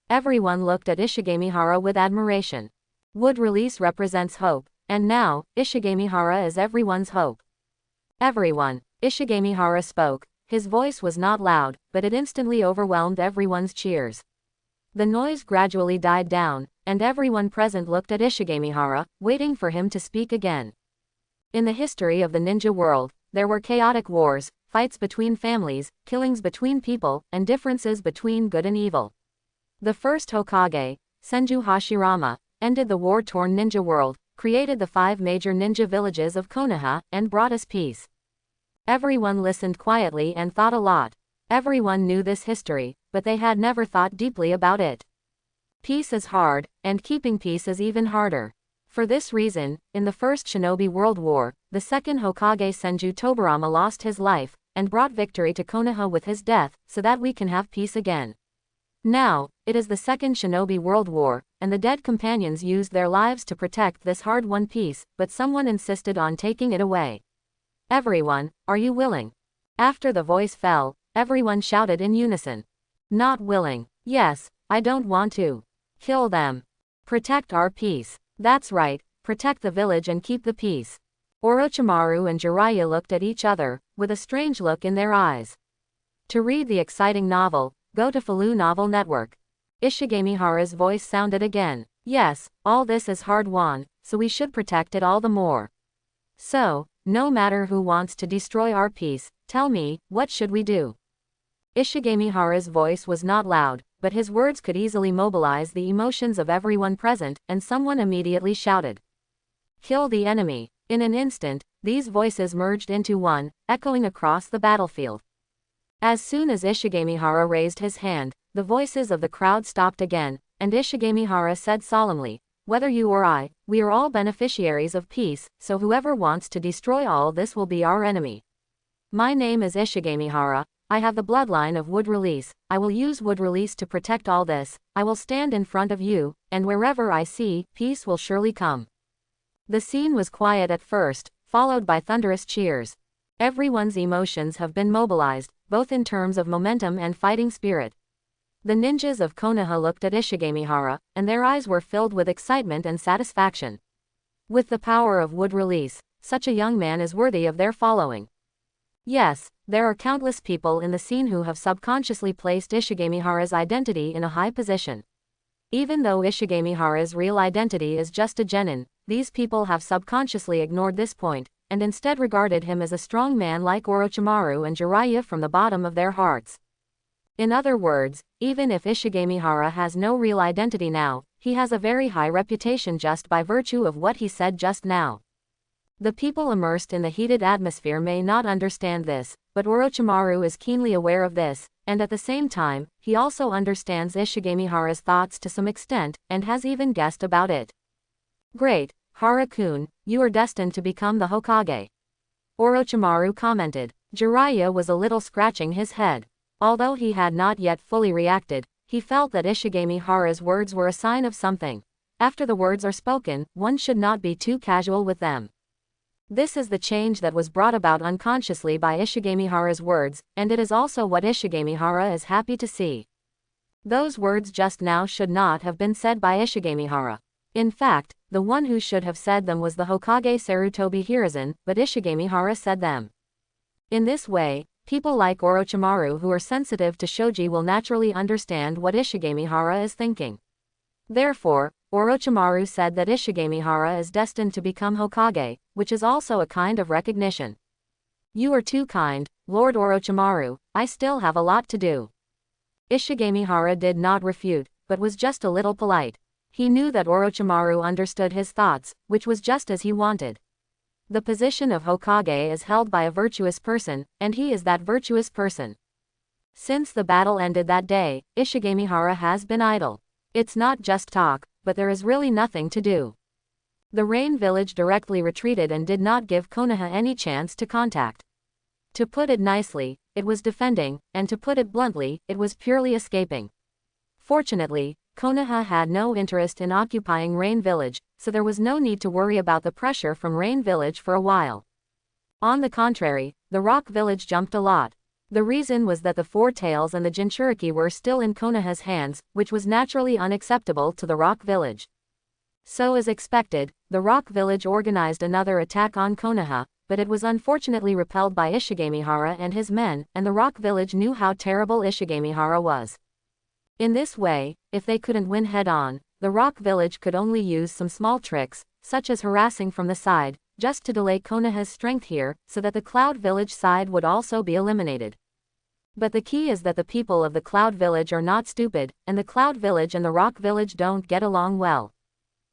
Everyone looked at Ishigamihara with admiration. Wood release represents hope, and now, Ishigamihara is everyone's hope. Everyone. Ishigamihara spoke. His voice was not loud, but it instantly overwhelmed everyone's cheers. The noise gradually died down, and everyone present looked at Ishigamihara, waiting for him to speak again. In the history of the ninja world, there were chaotic wars, fights between families, killings between people, and differences between good and evil. The first Hokage, Senju Hashirama, ended the war-torn ninja world, created the 5 major ninja villages of Konoha, and brought us peace. Everyone listened quietly and thought a lot. Everyone knew this history, but they had never thought deeply about it. Peace is hard, and keeping peace is even harder. For this reason, in the First Shinobi World War, the second Hokage Senju Tobirama lost his life, and brought victory to Konoha with his death, so that we can have peace again. Now, it is the Second Shinobi World War, and the dead companions used their lives to protect this hard-won peace, but someone insisted on taking it away. Everyone, are you willing? After the voice fell, everyone shouted in unison. Not willing. Yes, I don't want to. Kill them. Protect our peace. That's right, protect the village and keep the peace. Orochimaru and Jiraiya looked at each other, with a strange look in their eyes. To read the exciting novel, go to Falu Novel Network. Ishigamihara's voice sounded again. Yes, all this is hard-won, so we should protect it all the more. So, no matter who wants to destroy our peace, tell me, what should we do? Ishigamihara's voice was not loud, but his words could easily mobilize the emotions of everyone present, and someone immediately shouted. Kill the enemy. In an instant, these voices merged into one, echoing across the battlefield. As soon as Ishigamihara raised his hand, the voices of the crowd stopped again, and Ishigamihara said solemnly, whether you or I, we are all beneficiaries of peace, so whoever wants to destroy all this will be our enemy. My name is Ishigamihara, I have the bloodline of wood release, I will use wood release to protect all this, I will stand in front of you, and wherever I see, peace will surely come. The scene was quiet at first, followed by thunderous cheers. Everyone's emotions have been mobilized, both in terms of momentum and fighting spirit. The ninjas of Konoha looked at Ishigamihara, and their eyes were filled with excitement and satisfaction. With the power of wood release, such a young man is worthy of their following. Yes, there are countless people in the scene who have subconsciously placed Ishigamihara's identity in a high position. Even though Ishigamihara's real identity is just a genin, these people have subconsciously ignored this point, and instead regarded him as a strong man like Orochimaru and Jiraiya from the bottom of their hearts. In other words, even if Ishigamihara has no real identity now, he has a very high reputation just by virtue of what he said just now. The people immersed in the heated atmosphere may not understand this, but Orochimaru is keenly aware of this, and at the same time, he also understands Ishigamihara's thoughts to some extent, and has even guessed about it. Great, Hara-kun, you are destined to become the Hokage. Orochimaru commented. Jiraiya was a little scratching his head. Although he had not yet fully reacted, he felt that Ishigami Hara's words were a sign of something. After the words are spoken, one should not be too casual with them. This is the change that was brought about unconsciously by Ishigami Hara's words, and it is also what Ishigami Hara is happy to see. Those words just now should not have been said by Ishigami Hara. In fact, the one who should have said them was the Hokage Sarutobi Hiruzen, but Ishigami Hara said them. In this way, people like Orochimaru who are sensitive to shoji will naturally understand what Ishigami Hara is thinking. Therefore, Orochimaru said that Ishigami Hara is destined to become Hokage, which is also a kind of recognition. You are too kind, Lord Orochimaru, I still have a lot to do. Ishigami Hara did not refute, but was just a little polite. He knew that Orochimaru understood his thoughts, which was just as he wanted. The position of Hokage is held by a virtuous person, and he is that virtuous person. Since the battle ended that day, Ishigami Hara has been idle. It's not just talk, but there is really nothing to do. The Rain Village directly retreated and did not give Konoha any chance to contact. To put it nicely, it was defending, and to put it bluntly, it was purely escaping. Fortunately, Konoha had no interest in occupying Rain Village, so there was no need to worry about the pressure from Rain Village for a while. On the contrary, the Rock Village jumped a lot. The reason was that the Four Tails and the Jinchuriki were still in Konoha's hands, which was naturally unacceptable to the Rock Village. So as expected, the Rock Village organized another attack on Konoha, but it was unfortunately repelled by Ishigami Hara and his men, and the Rock Village knew how terrible Ishigami Hara was. In this way, if they couldn't win head-on, the Rock Village could only use some small tricks, such as harassing from the side, just to delay Konoha's strength here, so that the Cloud Village side would also be eliminated. But the key is that the people of the Cloud Village are not stupid, and the Cloud Village and the Rock Village don't get along well.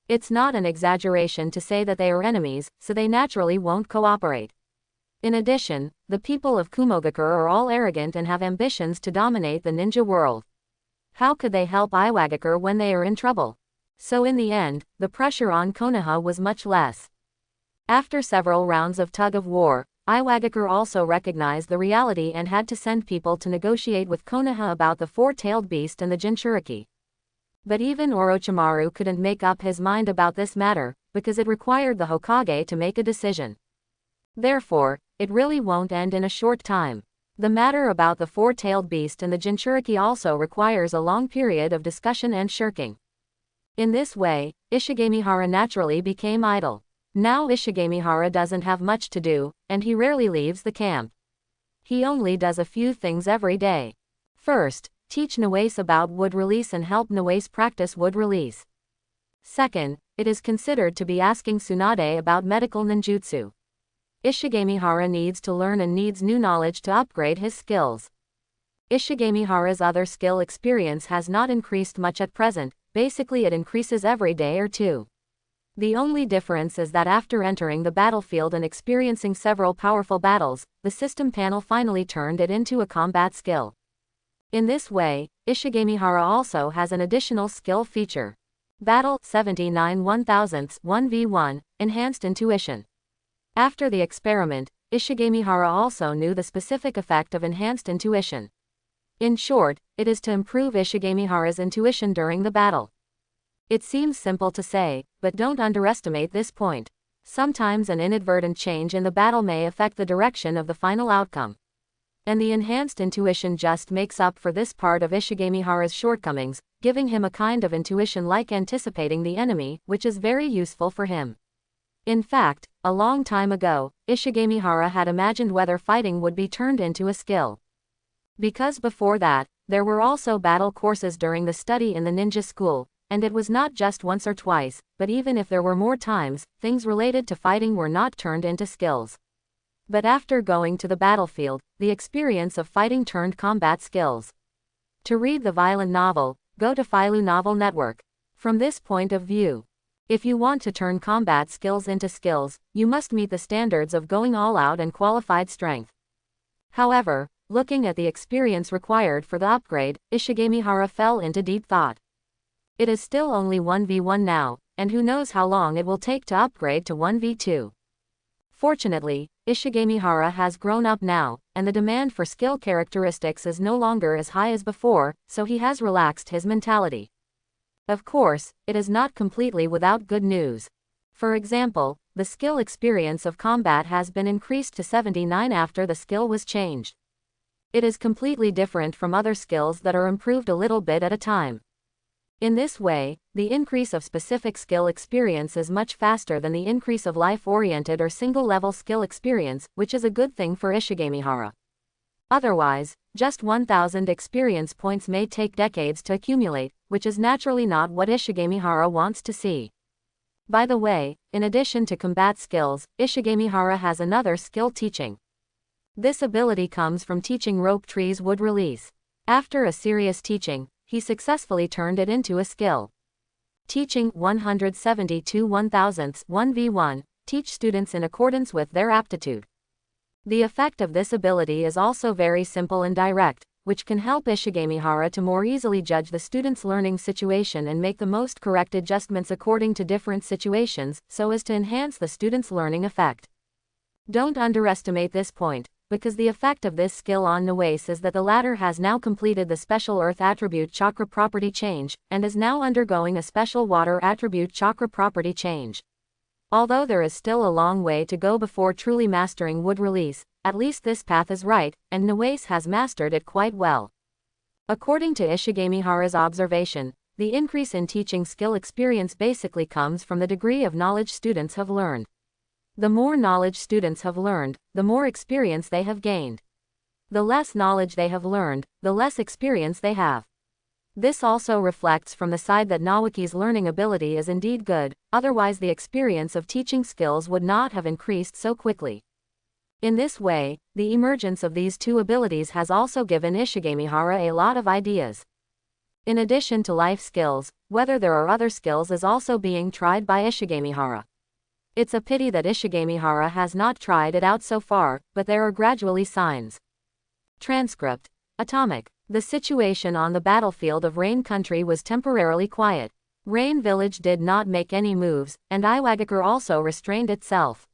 It's not an exaggeration to say that they are enemies, so they naturally won't cooperate. In addition, the people of Kumogakure are all arrogant and have ambitions to dominate the ninja world. How could they help Iwagakure when they are in trouble? So in the end, the pressure on Konoha was much less. After several rounds of tug-of-war, Iwagakure also recognized the reality and had to send people to negotiate with Konoha about the four-tailed beast and the Jinchuriki. But even Orochimaru couldn't make up his mind about this matter, because it required the Hokage to make a decision. Therefore, it really won't end in a short time. The matter about the four-tailed beast and the Jinchuriki also requires a long period of discussion and shirking. In this way, Ishigami Hara naturally became idle. Now Ishigami Hara doesn't have much to do, and he rarely leaves the camp. He only does a few things every day. First, teach Nuase about wood release and help Nuase practice wood release. Second, it is considered to be asking Tsunade about medical ninjutsu. Ishigami Hara needs to learn and needs new knowledge to upgrade his skills. Ishigami Hara's other skill experience has not increased much at present, basically it increases every day or two. The only difference is that after entering the battlefield and experiencing several powerful battles, the system panel finally turned it into a combat skill. In this way, Ishigami Hara also has an additional skill feature. Battle 79 1/1000 1v1, Enhanced Intuition. After the experiment, Ishigami Hara also knew the specific effect of enhanced intuition. In short, it is to improve Ishigami Hara's intuition during the battle. It seems simple to say, but don't underestimate this point. Sometimes an inadvertent change in the battle may affect the direction of the final outcome. And the enhanced intuition just makes up for this part of Ishigami Hara's shortcomings, giving him a kind of intuition like anticipating the enemy, which is very useful for him. In fact, a long time ago, Ishigami Hara had imagined whether fighting would be turned into a skill. Because before that, there were also battle courses during the study in the ninja school, and it was not just once or twice, but even if there were more times, things related to fighting were not turned into skills. But after going to the battlefield, the experience of fighting turned combat skills. To read the violent novel, go to Philo Novel Network. From this point of view, if you want to turn combat skills into skills, you must meet the standards of going all out and qualified strength. However, looking at the experience required for the upgrade, Ishigami Hara fell into deep thought. It is still only 1v1 now, and who knows how long it will take to upgrade to 1v2. Fortunately, Ishigamihara has grown up now, and the demand for skill characteristics is no longer as high as before, so he has relaxed his mentality. Of course, it is not completely without good news. For example, the skill experience of combat has been increased to 79 after the skill was changed. It is completely different from other skills that are improved a little bit at a time. In this way, the increase of specific skill experience is much faster than the increase of life-oriented or single-level skill experience, which is a good thing for Ishigamihara. Otherwise, just 1,000 experience points may take decades to accumulate, which is naturally not what Ishigamihara wants to see. By the way, in addition to combat skills, Ishigamihara has another skill: teaching. This ability comes from teaching rope trees wood release. After a serious teaching, he successfully turned it into a skill. Teaching 172 1,000ths 1v1, teach students in accordance with their aptitude. The effect of this ability is also very simple and direct, which can help Ishigamihara to more easily judge the student's learning situation and make the most correct adjustments according to different situations, so as to enhance the student's learning effect. Don't underestimate this point, because the effect of this skill on Nuace is that the latter has now completed the special Earth attribute chakra property change, and is now undergoing a special Water attribute chakra property change. Although there is still a long way to go before truly mastering wood release, at least this path is right, and Nuace has mastered it quite well. According to Ishigamihara's observation, the increase in teaching skill experience basically comes from the degree of knowledge students have learned. The more knowledge students have learned, the more experience they have gained. The less knowledge they have learned, the less experience they have. This also reflects from the side that Naoki's learning ability is indeed good, otherwise the experience of teaching skills would not have increased so quickly. In this way, the emergence of these two abilities has also given Ishigamihara a lot of ideas. In addition to life skills, whether there are other skills is also being tried by Ishigamihara. It's a pity that Ishigamihara has not tried it out so far, but there are gradually signs. Transcript. Atomic. The situation on the battlefield of Rain Country was temporarily quiet. Rain Village did not make any moves, and Iwagakure also restrained itself.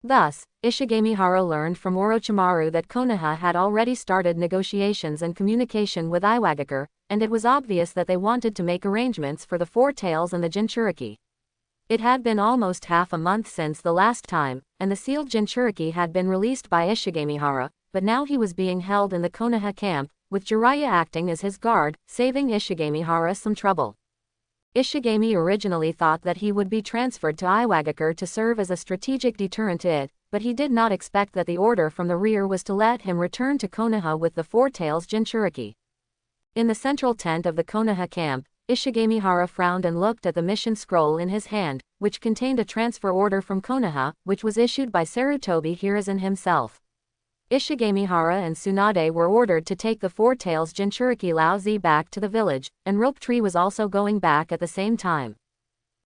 Thus, Ishigamihara learned from Orochimaru that Konoha had already started negotiations and communication with Iwagakure, and it was obvious that they wanted to make arrangements for the Four Tails and the Jinchuriki. It had been almost half a month since the last time, and the sealed Jinchuriki had been released by Ishigamihara, but now he was being held in the Konoha camp, with Jiraiya acting as his guard, saving Ishigamihara some trouble. Ishigami originally thought that he would be transferred to Iwagakure to serve as a strategic deterrent to it, but he did not expect that the order from the rear was to let him return to Konoha with the Four Tails Jinchuriki. In the central tent of the Konoha camp, Ishigamihara frowned and looked at the mission scroll in his hand, which contained a transfer order from Konoha, which was issued by Sarutobi Hiruzen himself. Ishigamihara and Tsunade were ordered to take the Four Tails Jinchuriki Laozi back to the village, and Rope Tree was also going back at the same time.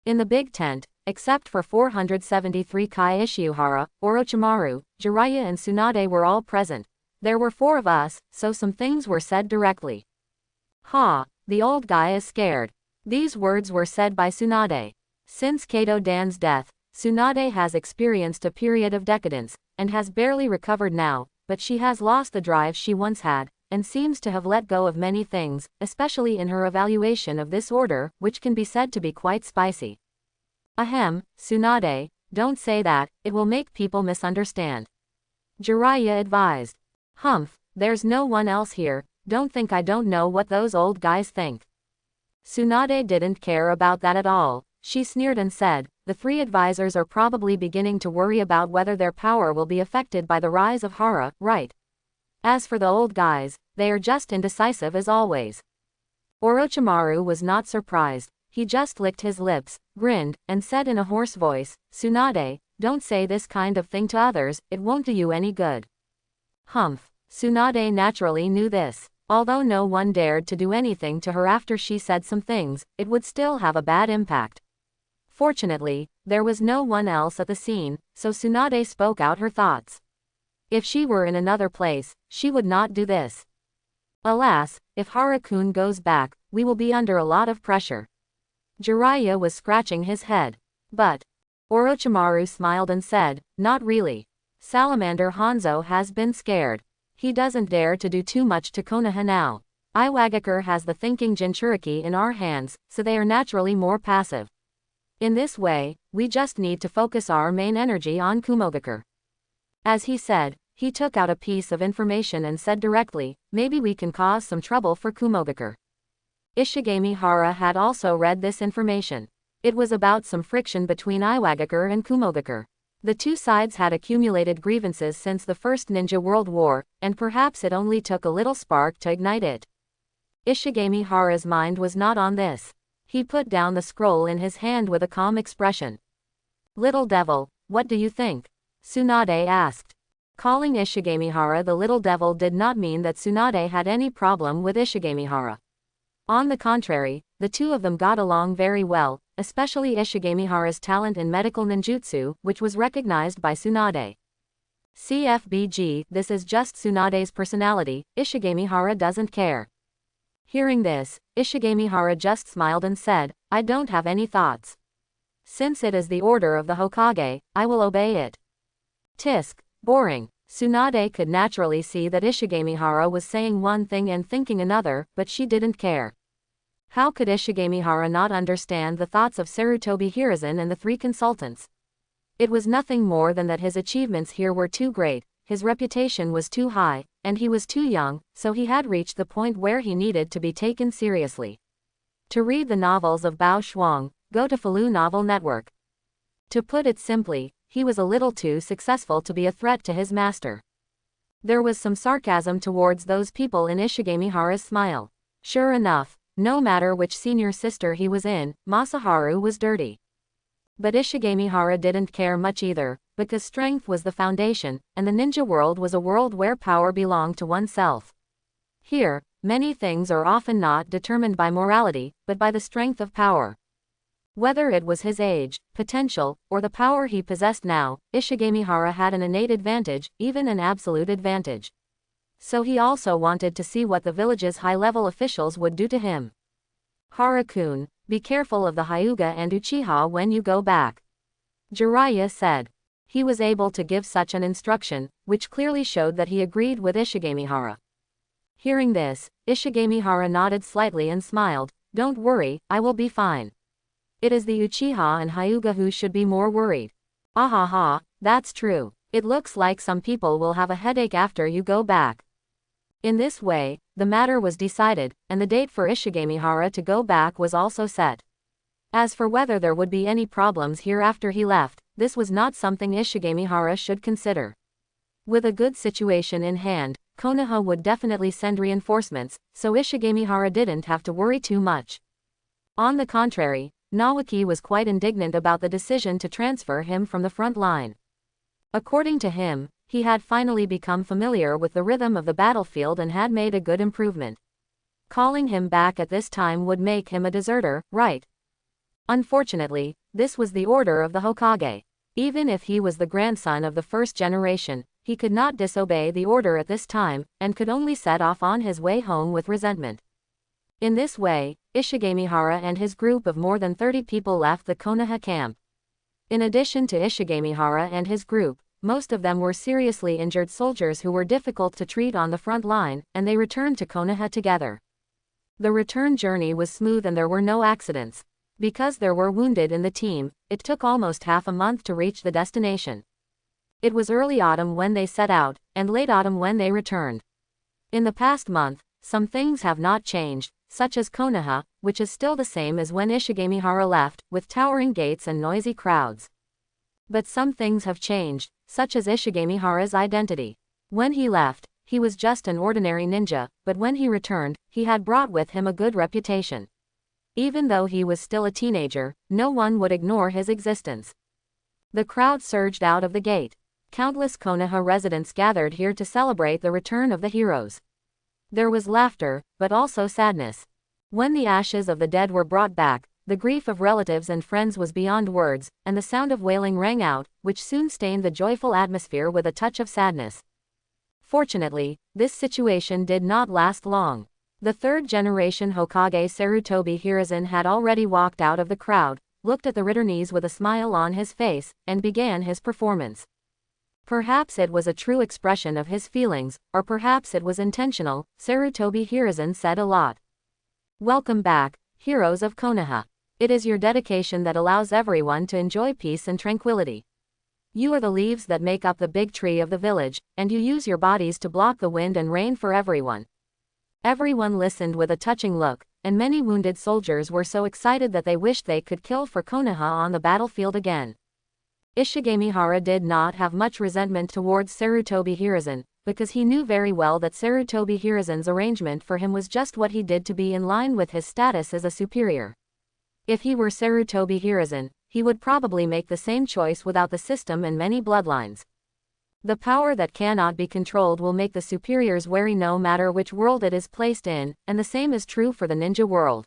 In the big tent, except for 473 Kai Ishiuhara, Orochimaru, Jiraiya and Tsunade were all present. There were 4 of us, so some things were said directly. Ha! The old guy is scared. These words were said by Tsunade. Since Kato Dan's death, Tsunade has experienced a period of decadence, and has barely recovered now, but she has lost the drive she once had, and seems to have let go of many things, especially in her evaluation of this order, which can be said to be quite spicy. Ahem, Tsunade, don't say that, it will make people misunderstand. Jiraiya advised. Humph, there's no one else here, don't think I don't know what those old guys think. Tsunade didn't care about that at all. She sneered and said, the 3 advisors are probably beginning to worry about whether their power will be affected by the rise of Hara, right? As for the old guys, they are just indecisive as always. Orochimaru was not surprised. He just licked his lips, grinned, and said in a hoarse voice, Tsunade, don't say this kind of thing to others, it won't do you any good. Humph. Tsunade naturally knew this. Although no one dared to do anything to her after she said some things, it would still have a bad impact. Fortunately, there was no one else at the scene, so Tsunade spoke out her thoughts. If she were in another place, she would not do this. Alas, if Harakun goes back, we will be under a lot of pressure. Jiraiya was scratching his head. But Orochimaru smiled and said, not really. Salamander Hanzo has been scared. He doesn't dare to do too much to Konoha now. Iwagakure has the thinking Jinchuriki in our hands, so they are naturally more passive. In this way, we just need to focus our main energy on Kumogakure. As he said, he took out a piece of information and said directly, maybe we can cause some trouble for Kumogakure. Ishigami Hara had also read this information. It was about some friction between Iwagakure and Kumogakure. The two sides had accumulated grievances since the First Ninja World War, and perhaps it only took a little spark to ignite it. Ishigami Hara's mind was not on this. He put down the scroll in his hand with a calm expression. Little devil, what do you think? Tsunade asked. Calling Ishigami Hara the little devil did not mean that Tsunade had any problem with Ishigami Hara. On the contrary, the two of them got along very well, especially Ishigami Hara's talent in medical ninjutsu, which was recognized by Tsunade. CFBG, this is just Tsunade's personality, Ishigami Hara doesn't care. Hearing this, Ishigami Hara just smiled and said, I don't have any thoughts. Since it is the order of the Hokage, I will obey it. Tisk, boring. Tsunade could naturally see that Ishigami Hara was saying one thing and thinking another, but she didn't care. How could Ishigami Hara not understand the thoughts of Sarutobi Hiruzen and the three consultants? It was nothing more than that his achievements here were too great, his reputation was too high, and he was too young, so he had reached the point where he needed to be taken seriously. To read the novels of Bao Shuang, go to Falu Novel Network. To put it simply, he was a little too successful to be a threat to his master. There was some sarcasm towards those people in Ishigami Hara's smile. Sure enough, no matter which senior sister he was in, Masaharu was dirty. But Ishigami Hara didn't care much either, because strength was the foundation, and the ninja world was a world where power belonged to oneself. Here, many things are often not determined by morality, but by the strength of power. Whether it was his age, potential, or the power he possessed now, Ishigami Hara had an innate advantage, even an absolute advantage. So he also wanted to see what the village's high-level officials would do to him. Hara-kun, be careful of the Hyuga and Uchiha when you go back. Jiraiya said. He was able to give such an instruction, which clearly showed that he agreed with Ishigami Hara. Hearing this, Ishigami Hara nodded slightly and smiled, don't worry, I will be fine. It is the Uchiha and Hyuga who should be more worried. Ahaha, that's true. It looks like some people will have a headache after you go back. In this way, the matter was decided, and the date for Ishigami Hara to go back was also set. As for whether there would be any problems here after he left, this was not something Ishigami Hara should consider. With a good situation in hand, Konoha would definitely send reinforcements, so Ishigami Hara didn't have to worry too much. On the contrary, Nawaki was quite indignant about the decision to transfer him from the front line. According to him, he had finally become familiar with the rhythm of the battlefield and had made a good improvement. Calling him back at this time would make him a deserter, right? Unfortunately, this was the order of the Hokage. Even if he was the grandson of the first generation, he could not disobey the order at this time, and could only set off on his way home with resentment. In this way, Ishigami Hara and his group of more than 30 people left the Konoha camp. In addition to Ishigami Hara and his group, most of them were seriously injured soldiers who were difficult to treat on the front line, and they returned to Konoha together. The return journey was smooth and there were no accidents. Because there were wounded in the team, it took almost half a month to reach the destination. It was early autumn when they set out, and late autumn when they returned. In the past month, some things have not changed, such as Konoha, which is still the same as when Ishigami Hara left, with towering gates and noisy crowds. But some things have changed, such as Ishigami Hara's identity. When he left, he was just an ordinary ninja, but when he returned, he had brought with him a good reputation. Even though he was still a teenager, no one would ignore his existence. The crowd surged out of the gate. Countless Konoha residents gathered here to celebrate the return of the heroes. There was laughter, but also sadness. When the ashes of the dead were brought back, the grief of relatives and friends was beyond words, and the sound of wailing rang out, which soon stained the joyful atmosphere with a touch of sadness. Fortunately, this situation did not last long. The third-generation Hokage Sarutobi Hiruzen had already walked out of the crowd, looked at the returnés with a smile on his face, and began his performance. Perhaps it was a true expression of his feelings, or perhaps it was intentional. Sarutobi Hiruzen said a lot. Welcome back, heroes of Konoha. It is your dedication that allows everyone to enjoy peace and tranquility. You are the leaves that make up the big tree of the village, and you use your bodies to block the wind and rain for everyone. Everyone listened with a touching look, and many wounded soldiers were so excited that they wished they could kill for Konoha on the battlefield again. Ishigamihara did not have much resentment towards Sarutobi Hiruzen, because he knew very well that Sarutobi Hiruzen's arrangement for him was just what he did to be in line with his status as a superior. If he were Sarutobi Hiruzen, he would probably make the same choice without the system and many bloodlines. The power that cannot be controlled will make the superiors wary no matter which world it is placed in, and the same is true for the ninja world.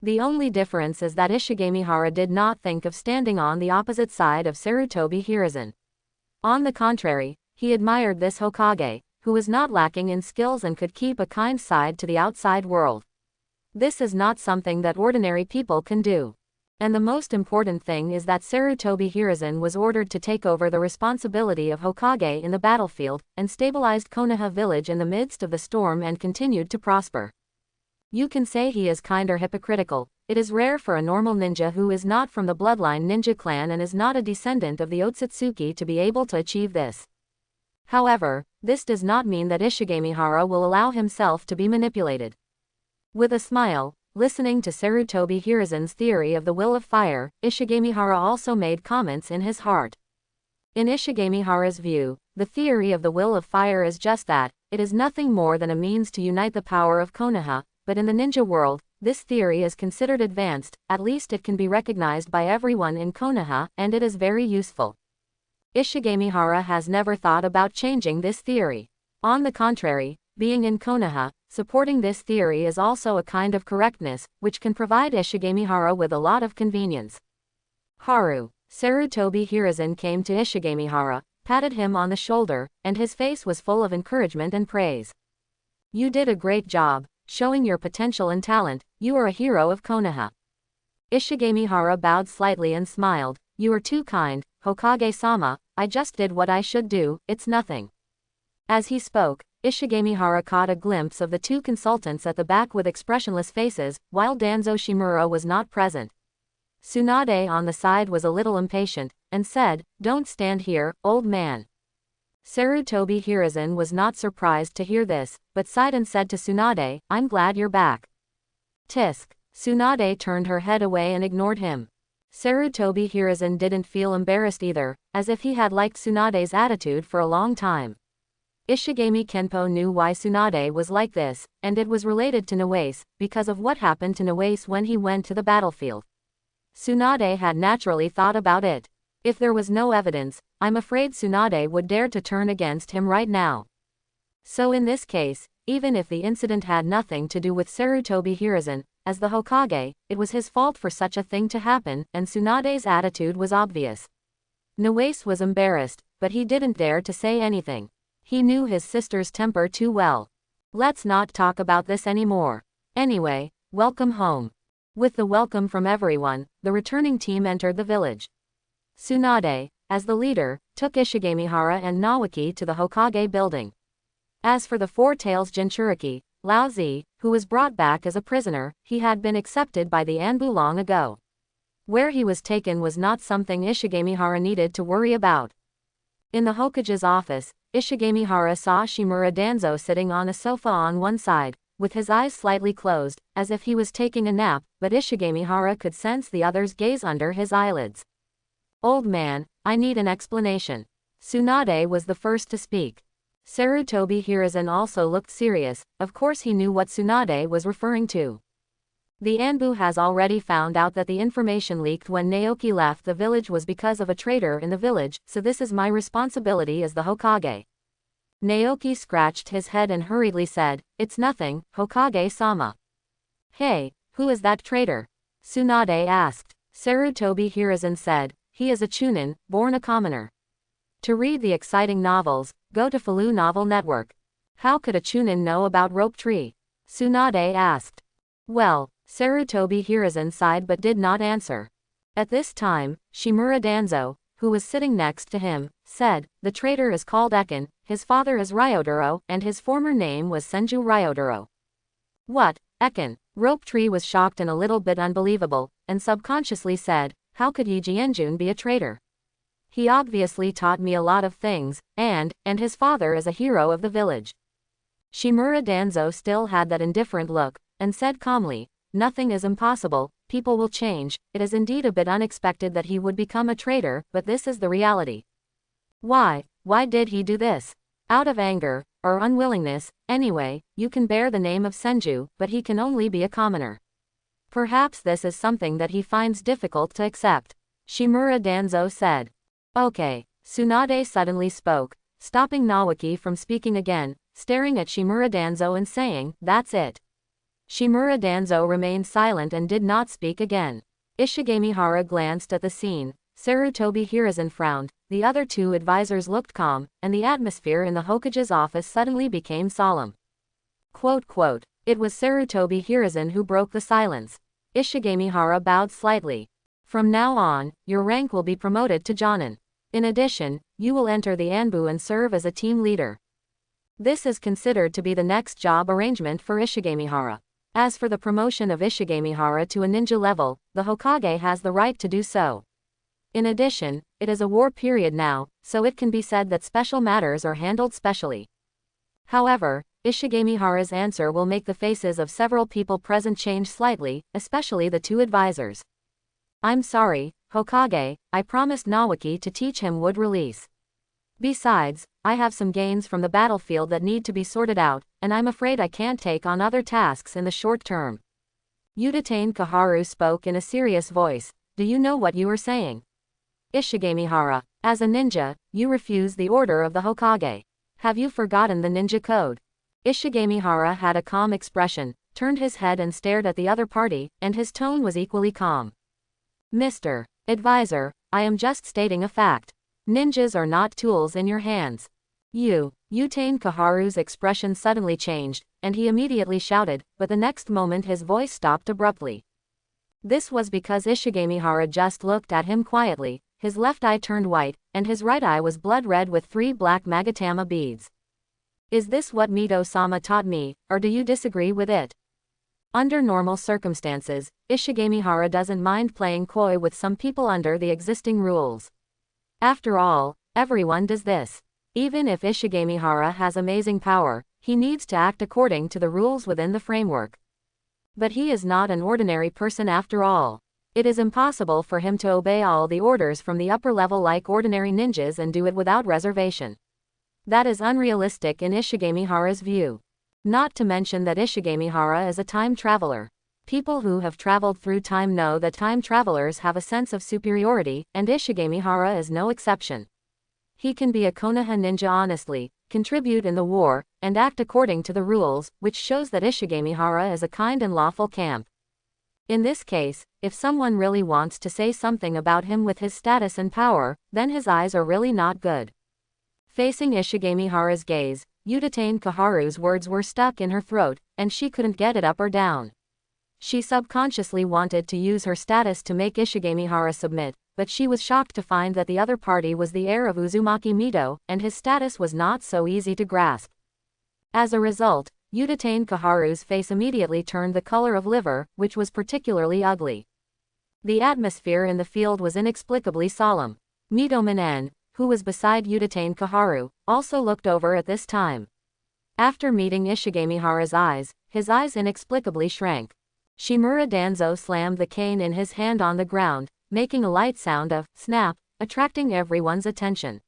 The only difference is that Ishigamihara did not think of standing on the opposite side of Sarutobi Hiruzen. On the contrary, he admired this Hokage, who was not lacking in skills and could keep a kind side to the outside world. This is not something that ordinary people can do. And the most important thing is that Sarutobi Hiruzen was ordered to take over the responsibility of Hokage in the battlefield, and stabilized Konoha village in the midst of the storm and continued to prosper. You can say he is kind or hypocritical. It is rare for a normal ninja who is not from the Bloodline ninja clan and is not a descendant of the Otsutsuki to be able to achieve this. However, this does not mean that Ishigamihara will allow himself to be manipulated. With a smile, listening to Sarutobi Hiruzen's theory of the will of fire, Ishigamihara also made comments in his heart. In Ishigamihara's view, the theory of the will of fire is just that, it is nothing more than a means to unite the power of Konoha. But in the ninja world, this theory is considered advanced, at least it can be recognized by everyone in Konoha, and it is very useful. Ishigamihara has never thought about changing this theory. On the contrary, being in Konoha, supporting this theory is also a kind of correctness, which can provide Ishigamihara with a lot of convenience. Haru. Sarutobi Hiruzen came to Ishigamihara, patted him on the shoulder, and his face was full of encouragement and praise. You did a great job. Showing your potential and talent, you are a hero of Konoha. Ishigamihara bowed slightly and smiled. You are too kind, Hokage-sama, I just did what I should do, it's nothing. As he spoke, Ishigamihara caught a glimpse of the two consultants at the back with expressionless faces, while Danzo Shimura was not present. Tsunade on the side was a little impatient, and said, Don't stand here, old man. Sarutobi Hiruzen was not surprised to hear this, but sighed and said to Tsunade, I'm glad you're back. Tisk. Tsunade turned her head away and ignored him. Sarutobi Hiruzen didn't feel embarrassed either, as if he had liked Tsunade's attitude for a long time. Ishigami Kenpo knew why Tsunade was like this, and it was related to Nawase, because of what happened to Nawase when he went to the battlefield. Tsunade had naturally thought about it. If there was no evidence, I'm afraid Tsunade would dare to turn against him right now. So in this case, even if the incident had nothing to do with Sarutobi Hiruzen, as the Hokage, it was his fault for such a thing to happen, and Tsunade's attitude was obvious. Nawase was embarrassed, but he didn't dare to say anything. He knew his sister's temper too well. Let's not talk about this anymore. Anyway, welcome home. With the welcome from everyone, the returning team entered the village. Tsunade, as the leader, took Ishigamihara and Nawaki to the Hokage building. As for the Four Tails Jinchuriki, Lao Zi, who was brought back as a prisoner, he had been accepted by the Anbu long ago. Where he was taken was not something Ishigamihara needed to worry about. In the Hokage's office, Ishigamihara saw Shimura Danzo sitting on a sofa on one side, with his eyes slightly closed, as if he was taking a nap, but Ishigamihara could sense the other's gaze under his eyelids. Old man, I need an explanation. Tsunade was the first to speak. Sarutobi Hiruzen also looked serious, of course he knew what Tsunade was referring to. The Anbu has already found out that the information leaked when Naoki left the village was because of a traitor in the village, so this is my responsibility as the Hokage. Naoki scratched his head and hurriedly said, It's nothing, Hokage-sama. Hey, who is that traitor? Tsunade asked. Sarutobi Hiruzen said, He is a chunin, born a commoner. To read the exciting novels, go to Falu Novel Network. How could a chunin know about Rope Tree? Tsunade asked. Well, Sarutobi Hiruzen sighed but did not answer. At this time, Shimura Danzo, who was sitting next to him, said, "The traitor is called Ekin, his father is Ryodoro, and his former name was Senju Ryodoro." "What, Ekin?" Rope Tree was shocked and a little bit unbelievable, and subconsciously said, "How could Yi Jianjun be a traitor? He obviously taught me a lot of things, and his father is a hero of the village." Shimura Danzo still had that indifferent look, and said calmly, "Nothing is impossible, people will change. It is indeed a bit unexpected that he would become a traitor, but this is the reality." Why did he do this? Out of anger, or unwillingness? Anyway, you can bear the name of Senju, but he can only be a commoner. Perhaps this is something that he finds difficult to accept. Shimura Danzo said. "Okay." Tsunade suddenly spoke, stopping Nawaki from speaking again, staring at Shimura Danzo and saying, "That's it." Shimura Danzo remained silent and did not speak again. Ishigamihara glanced at the scene. Sarutobi Hiruzen frowned, the other two advisors looked calm, and the atmosphere in the Hokage's office suddenly became solemn. Quote, It was Sarutobi Hiruzen who broke the silence. Ishigamihara bowed slightly. "From now on, your rank will be promoted to Jonin. In addition, you will enter the Anbu and serve as a team leader." This is considered to be the next job arrangement for Ishigamihara. As for the promotion of Ishigamihara to a ninja level, the Hokage has the right to do so. In addition, it is a war period now, so it can be said that special matters are handled specially. However, Ishigamihara's answer will make the faces of several people present change slightly, especially the two advisors. "I'm sorry, Hokage, I promised Nawaki to teach him wood release. Besides, I have some gains from the battlefield that need to be sorted out, and I'm afraid I can't take on other tasks in the short term." Udatane Kaharu spoke in a serious voice. "Do you know what you are saying?" Ishigamihara, "As a ninja, you refuse the order of the Hokage. Have you forgotten the ninja code?" Ishigamihara had a calm expression, turned his head and stared at the other party, and his tone was equally calm. "Mr. Advisor, I am just stating a fact. Ninjas are not tools in your hands." Utain Kaharu's expression suddenly changed, and he immediately shouted, but the next moment his voice stopped abruptly. This was because Ishigamihara just looked at him quietly, his left eye turned white, and his right eye was blood red with 3 black magatama beads. "Is this what Mito-sama taught me, or do you disagree with it?" Under normal circumstances, Ishigamihara doesn't mind playing coy with some people under the existing rules. After all, everyone does this. Even if Ishigamihara has amazing power, he needs to act according to the rules within the framework. But he is not an ordinary person after all. It is impossible for him to obey all the orders from the upper level like ordinary ninjas and do it without reservation. That is unrealistic in Ishigamihara's view. Not to mention that Ishigamihara is a time traveler. People who have traveled through time know that time travelers have a sense of superiority, and Ishigamihara is no exception. He can be a Konoha ninja honestly, contribute in the war, and act according to the rules, which shows that Ishigamihara is a kind and lawful camp. In this case, if someone really wants to say something about him with his status and power, then his eyes are really not good. Facing Ishigamihara's gaze, Udatane Kaharu's words were stuck in her throat, and she couldn't get it up or down. She subconsciously wanted to use her status to make Ishigamihara submit, but she was shocked to find that the other party was the heir of Uzumaki Mito, and his status was not so easy to grasp. As a result, Udatane Kaharu's face immediately turned the color of liver, which was particularly ugly. The atmosphere in the field was inexplicably solemn. Mito Minen, who was beside Udatane Kaharu, also looked over at this time. After meeting Ishigamihara's eyes, his eyes inexplicably shrank. Shimura Danzo slammed the cane in his hand on the ground, making a light sound of snap, attracting everyone's attention.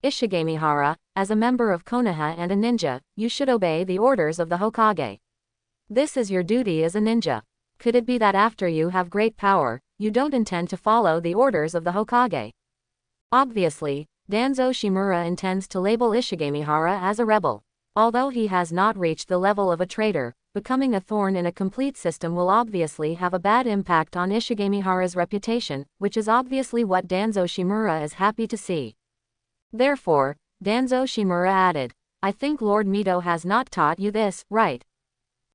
Ishigamihara, as a member of Konoha and a ninja, you should obey the orders of the Hokage. This is your duty as a ninja. Could it be that after you have great power, you don't intend to follow the orders of the Hokage? Obviously, Danzo Shimura intends to label Ishigamihara as a rebel. Although he has not reached the level of a traitor, becoming a thorn in a complete system will obviously have a bad impact on Ishigamihara's reputation, which is obviously what Danzo Shimura is happy to see. Therefore, Danzo Shimura added, I think Lord Mito has not taught you this, right?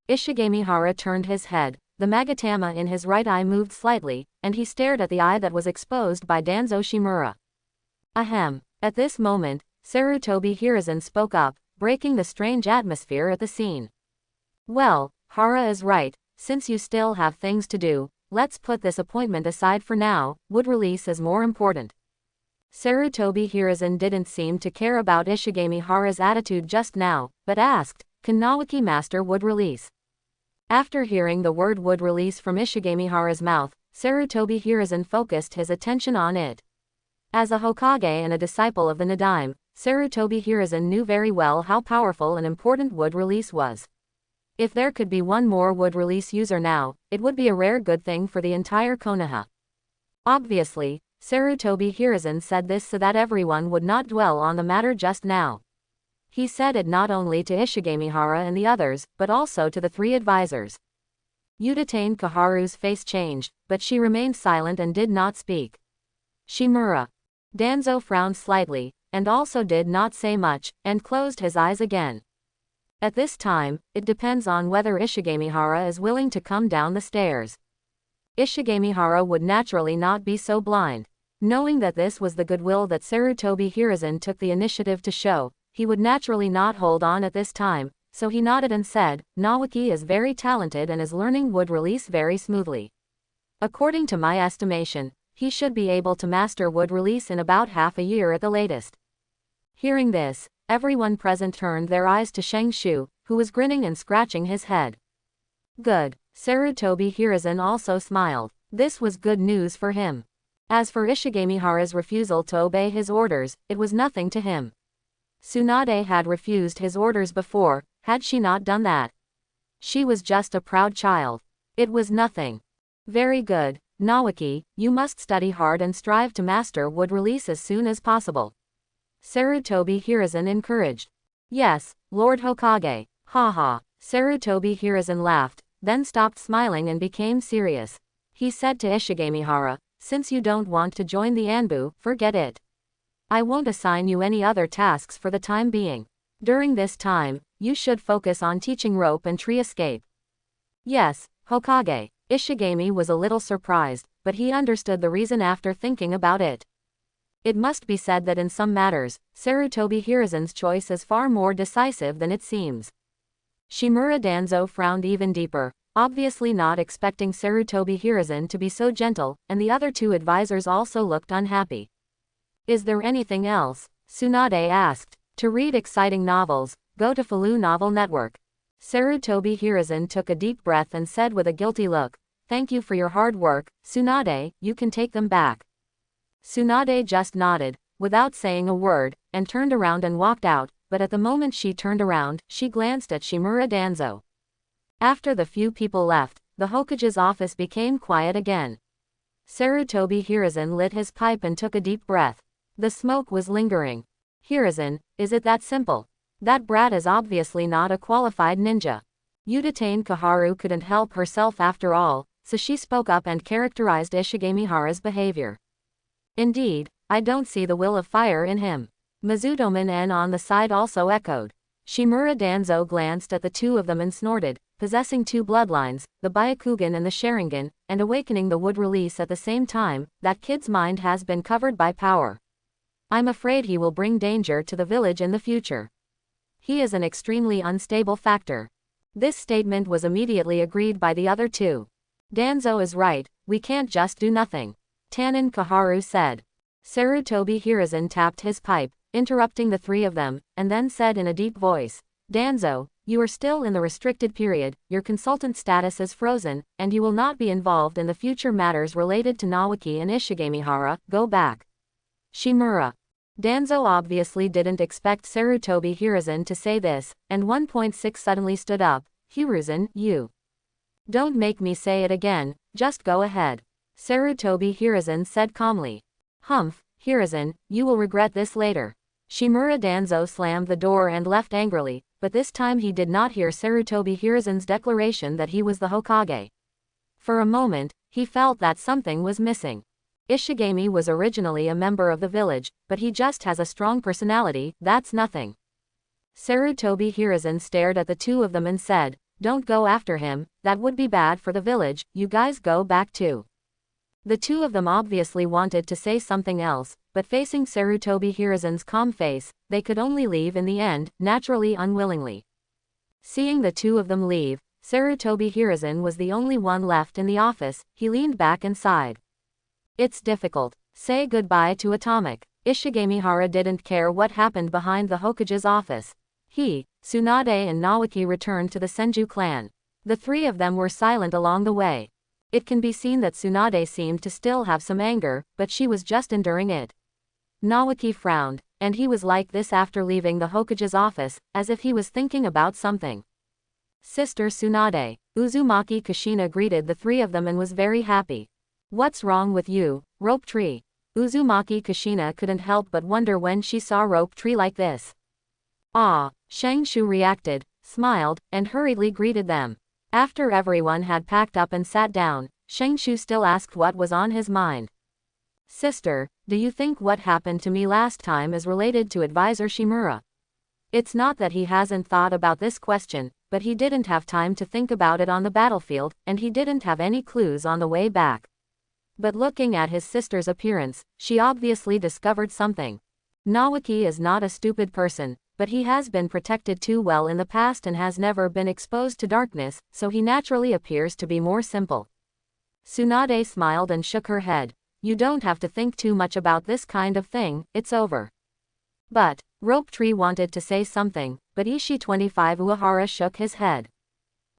Ishigamihara turned his head, the magatama in his right eye moved slightly, and he stared at the eye that was exposed by Danzo Shimura. Ahem. At this moment, Sarutobi Hiruzen spoke up, breaking the strange atmosphere at the scene. Well, Hara is right, since you still have things to do, let's put this appointment aside for now, wood release is more important. Sarutobi Hiruzen didn't seem to care about Ishigami Hara's attitude just now, but asked, can Naoki master wood release? After hearing the word wood release from Ishigami Hara's mouth, Sarutobi Hiruzen focused his attention on it. As a Hokage and a disciple of the Nadaime, Sarutobi Hiruzen knew very well how powerful and important wood release was. If there could be one more wood release user now, it would be a rare good thing for the entire Konoha. Obviously, Sarutobi Hiruzen said this so that everyone would not dwell on the matter just now. He said it not only to Ishigami Hara and the others, but also to the three advisors. Udatane Kaharu's face changed, but she remained silent and did not speak. Shimura. Danzo frowned slightly, and also did not say much, and closed his eyes again. At this time, it depends on whether Ishigami Hara is willing to come down the stairs. Ishigami Hara would naturally not be so blind. Knowing that this was the goodwill that Sarutobi Hiruzen took the initiative to show, he would naturally not hold on at this time, so he nodded and said, Naoki is very talented and is learning wood release very smoothly. According to my estimation, he should be able to master wood release in about half a year at the latest. Hearing this, everyone present turned their eyes to Shang Shu, who was grinning and scratching his head. Good. Sarutobi Hiruzen also smiled. This was good news for him. As for Ishigami Hara's refusal to obey his orders, it was nothing to him. Tsunade had refused his orders before, had she not done that? She was just a proud child. It was nothing. Very good, Naoki, you must study hard and strive to master wood release as soon as possible. Sarutobi Hiruzen encouraged. Yes, Lord Hokage. Haha. Sarutobi Hiruzen laughed, then stopped smiling and became serious. He said to Ishigami Hara, since you don't want to join the Anbu, forget it. I won't assign you any other tasks for the time being. During this time, you should focus on teaching rope and tree escape. Yes, Hokage. Ishigami was a little surprised, but he understood the reason after thinking about it. It must be said that in some matters, Sarutobi Hiruzen's choice is far more decisive than it seems. Shimura Danzo frowned even deeper, obviously not expecting Sarutobi Hiruzen to be so gentle, and the other two advisors also looked unhappy. Is there anything else? Tsunade asked. To read exciting novels, go to Falu Novel Network. Sarutobi Hiruzen took a deep breath and said with a guilty look, thank you for your hard work, Tsunade, you can take them back. Tsunade just nodded, without saying a word, and turned around and walked out, but at the moment she turned around, she glanced at Shimura Danzo. After the few people left, the Hokage's office became quiet again. Sarutobi Hiruzen lit his pipe and took a deep breath. The smoke was lingering. Hiruzen, is it that simple? That brat is obviously not a qualified ninja. Udatane Kaharu couldn't help herself after all, so she spoke up and characterized Ishigami Hara's behavior. Indeed, I don't see the will of fire in him. Mizutomen N on the side also echoed. Shimura Danzo glanced at the two of them and snorted, possessing two bloodlines, the Byakugan and the Sharingan, and awakening the wood release at the same time, that kid's mind has been covered by power. I'm afraid he will bring danger to the village in the future. He is an extremely unstable factor. This statement was immediately agreed by the other two. Danzo is right, we can't just do nothing. Tanin Kaharu said. Sarutobi Hiruzen tapped his pipe, interrupting the three of them, and then said in a deep voice, Danzo, you are still in the restricted period, your consultant status is frozen, and you will not be involved in the future matters related to Naoki and Ishigami Hara, go back. Shimura. Danzo obviously didn't expect Sarutobi Hiruzen to say this, and 1.6 suddenly stood up, Hiruzen, you. Don't make me say it again, just go ahead. Sarutobi Hiruzen said calmly. Humph, Hiruzen, you will regret this later. Shimura Danzo slammed the door and left angrily, but this time he did not hear Sarutobi Hiruzen's declaration that he was the Hokage. For a moment, he felt that something was missing. Ishigami was originally a member of the village, but he just has a strong personality, that's nothing. Sarutobi Hiruzen stared at the two of them and said, don't go after him, that would be bad for the village, you guys go back too. The two of them obviously wanted to say something else, but but facing Sarutobi Hiruzen's calm face, they could only leave in the end, naturally unwillingly. Seeing the two of them leave, Sarutobi Hiruzen was the only one left in the office. He leaned back and sighed. It's difficult. Say goodbye to Atomic. Ishigamihara didn't care what happened behind the Hokage's office. He, Tsunade and Naoki returned to the Senju clan. The three of them were silent along the way. It can be seen that Tsunade seemed to still have some anger, but she was just enduring it. Naoki frowned, and he was like this after leaving the Hokage's office, as if he was thinking about something. Sister Tsunade. Uzumaki Kushina greeted the three of them and was very happy. What's wrong with you, Rope Tree? Uzumaki Kushina couldn't help but wonder when she saw Rope Tree like this. Ah, Shangshu reacted, smiled, and hurriedly greeted them. After everyone had packed up and sat down, Shangshu still asked what was on his mind. Sister, do you think what happened to me last time is related to Advisor Shimura? It's not that he hasn't thought about this question, but he didn't have time to think about it on the battlefield, and he didn't have any clues on the way back. But looking at his sister's appearance, she obviously discovered something. Naoki is not a stupid person, but he has been protected too well in the past and has never been exposed to darkness, so he naturally appears to be more simple. Tsunade smiled and shook her head. You don't have to think too much about this kind of thing, it's over. But, Rope Tree wanted to say something, but Ishi-25 Uehara shook his head.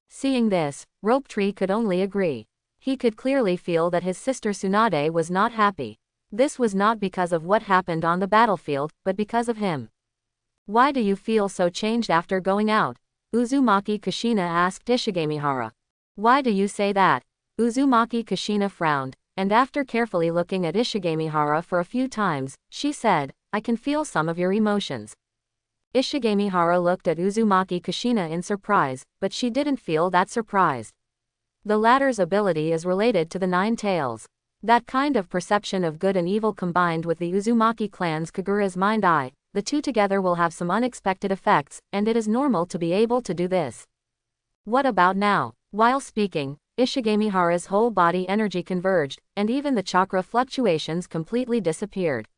Seeing this, Rope Tree could only agree. He could clearly feel that his sister Tsunade was not happy. This was not because of what happened on the battlefield, but because of him. Why do you feel so changed after going out? Uzumaki Kushina asked Ishigamihara. Why do you say that? Uzumaki Kushina frowned, and after carefully looking at Ishigamihara for a few times, she said, I can feel some of your emotions. Ishigamihara looked at Uzumaki Kushina in surprise, but she didn't feel that surprised. The latter's ability is related to the Nine Tails. That kind of perception of good and evil combined with the Uzumaki clan's Kagura's mind-eye, the two together will have some unexpected effects, and it is normal to be able to do this. What about now? While speaking, Ishigamihara's whole body energy converged, and even the chakra fluctuations completely disappeared.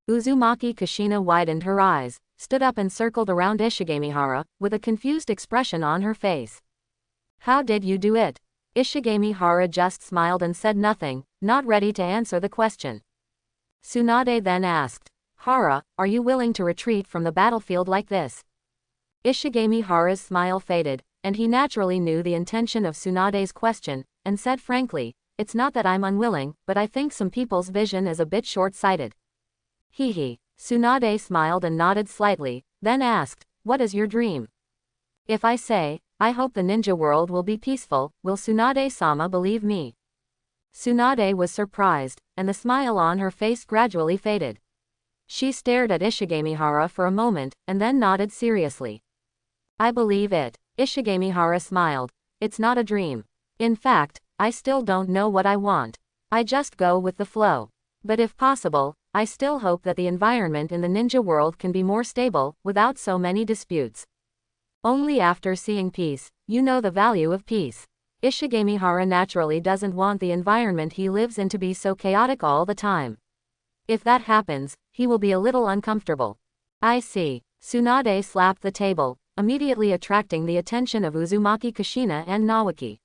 Uzumaki Kushina widened her eyes, stood up and circled around Ishigamihara, with a confused expression on her face. How did you do it? Ishigamihara just smiled and said nothing, not ready to answer the question. Tsunade then asked, Hara, are you willing to retreat from the battlefield like this? Ishigamihara's smile faded, and he naturally knew the intention of Tsunade's question, and said frankly, it's not that I'm unwilling, but I think some people's vision is a bit short-sighted. Hee. Tsunade smiled and nodded slightly, then asked, what is your dream? If I say, I hope the ninja world will be peaceful, will Tsunade-sama believe me? Tsunade was surprised, and the smile on her face gradually faded. She stared at Ishigamihara for a moment, and then nodded seriously. I believe it. Ishigamihara smiled. It's not a dream. In fact, I still don't know what I want. I just go with the flow. But if possible, I still hope that the environment in the ninja world can be more stable, without so many disputes. Only after seeing peace, you know the value of peace. Ishigamihara naturally doesn't want the environment he lives in to be so chaotic all the time. If that happens, he will be a little uncomfortable. I see. Tsunade slapped the table, immediately attracting the attention of Uzumaki Kushina and Naoki.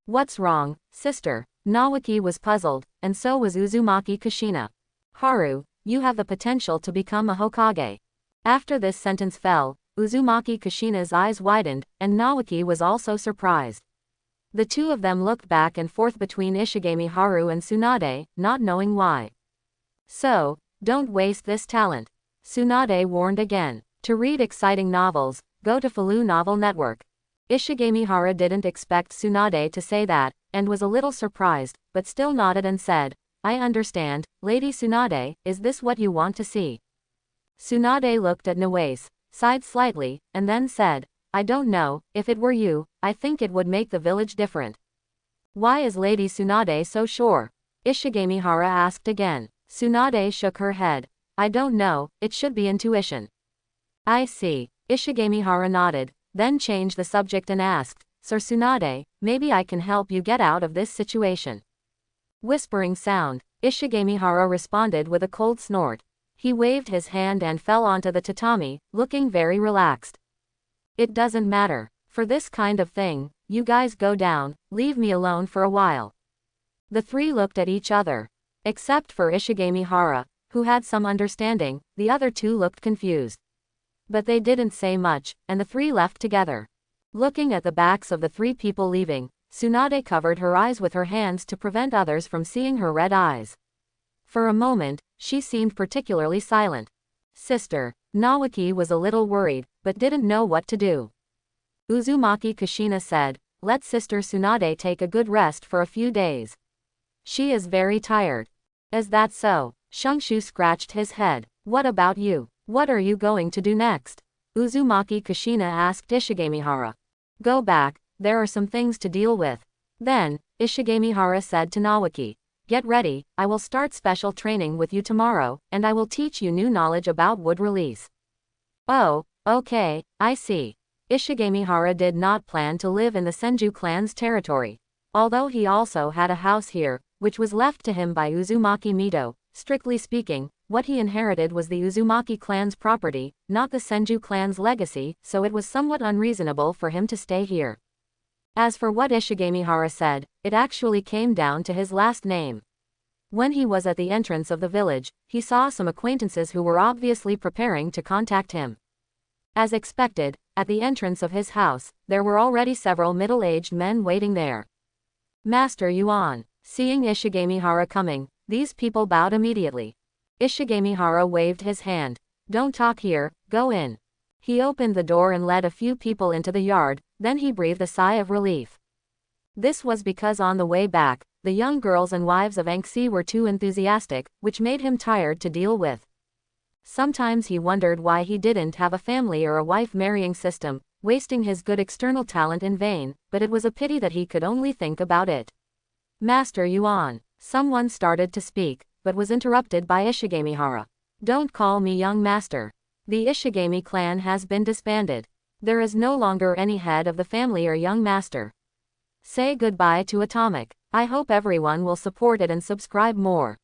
What's wrong, sister? Naoki was puzzled, and so was Uzumaki Kushina. Haru, you have the potential to become a Hokage. After this sentence fell, Uzumaki Kushina's eyes widened, and Naoki was also surprised. The two of them looked back and forth between Ishigamihara and Tsunade, not knowing why. So, don't waste this talent. Tsunade warned again. To read exciting novels, go to Falu Novel Network. Ishigamihara didn't expect Tsunade to say that, and was a little surprised, but still nodded and said, I understand, Lady Tsunade, is this what you want to see? Tsunade looked at Nawase, sighed slightly, and then said, I don't know, if it were you, I think it would make the village different. Why is Lady Tsunade so sure? Ishigamihara asked again. Tsunade shook her head. I don't know, it should be intuition. I see. Ishigamihara nodded, then changed the subject and asked, Sir Tsunade, maybe I can help you get out of this situation. Whispering sound. Ishigamihara responded with a cold snort. He waved his hand and fell onto the tatami, looking very relaxed. It doesn't matter. For this kind of thing, you guys go down, leave me alone for a while. The three looked at each other. Except for Ishigamihara, who had some understanding, the other two looked confused. But they didn't say much, and the three left together. Looking at the backs of the three people leaving, Tsunade covered her eyes with her hands to prevent others from seeing her red eyes. For a moment, she seemed particularly silent. Sister. Nawaki was a little worried, but didn't know what to do. Uzumaki Kushina said, "Let Sister Tsunade take a good rest for a few days. She is very tired." "Is that so?" Shungshu scratched his head. "What about you? What are you going to do next?" Uzumaki Kushina asked Ishigamihara. "Go back, there are some things to deal with." Then, Ishigamihara said to Nawaki, "Get ready, I will start special training with you tomorrow, and I will teach you new knowledge about wood release." "Oh, okay, I see." Ishigamihara did not plan to live in the Senju clan's territory. Although he also had a house here, which was left to him by Uzumaki Mito, strictly speaking, what he inherited was the Uzumaki clan's property, not the Senju clan's legacy, so it was somewhat unreasonable for him to stay here. As for what Ishigamihara said, it actually came down to his last name. When he was at the entrance of the village, he saw some acquaintances who were obviously preparing to contact him. As expected, at the entrance of his house, there were already several middle-aged men waiting there. "Master Yuan." Seeing Ishigamihara coming, these people bowed immediately. Ishigamihara waved his hand. "Don't talk here, go in." He opened the door and led a few people into the yard, then he breathed a sigh of relief. This was because on the way back, the young girls and wives of Anxi were too enthusiastic, which made him tired to deal with. Sometimes he wondered why he didn't have a family or a wife marrying system, wasting his good external talent in vain, but it was a pity that he could only think about it. "Master Yuan." Someone started to speak, but was interrupted by Ishigamihara. "Don't call me young master. The Ishigami clan has been disbanded. There is no longer any head of the family or young master. Say goodbye to Atomic. I hope everyone will support it and subscribe more."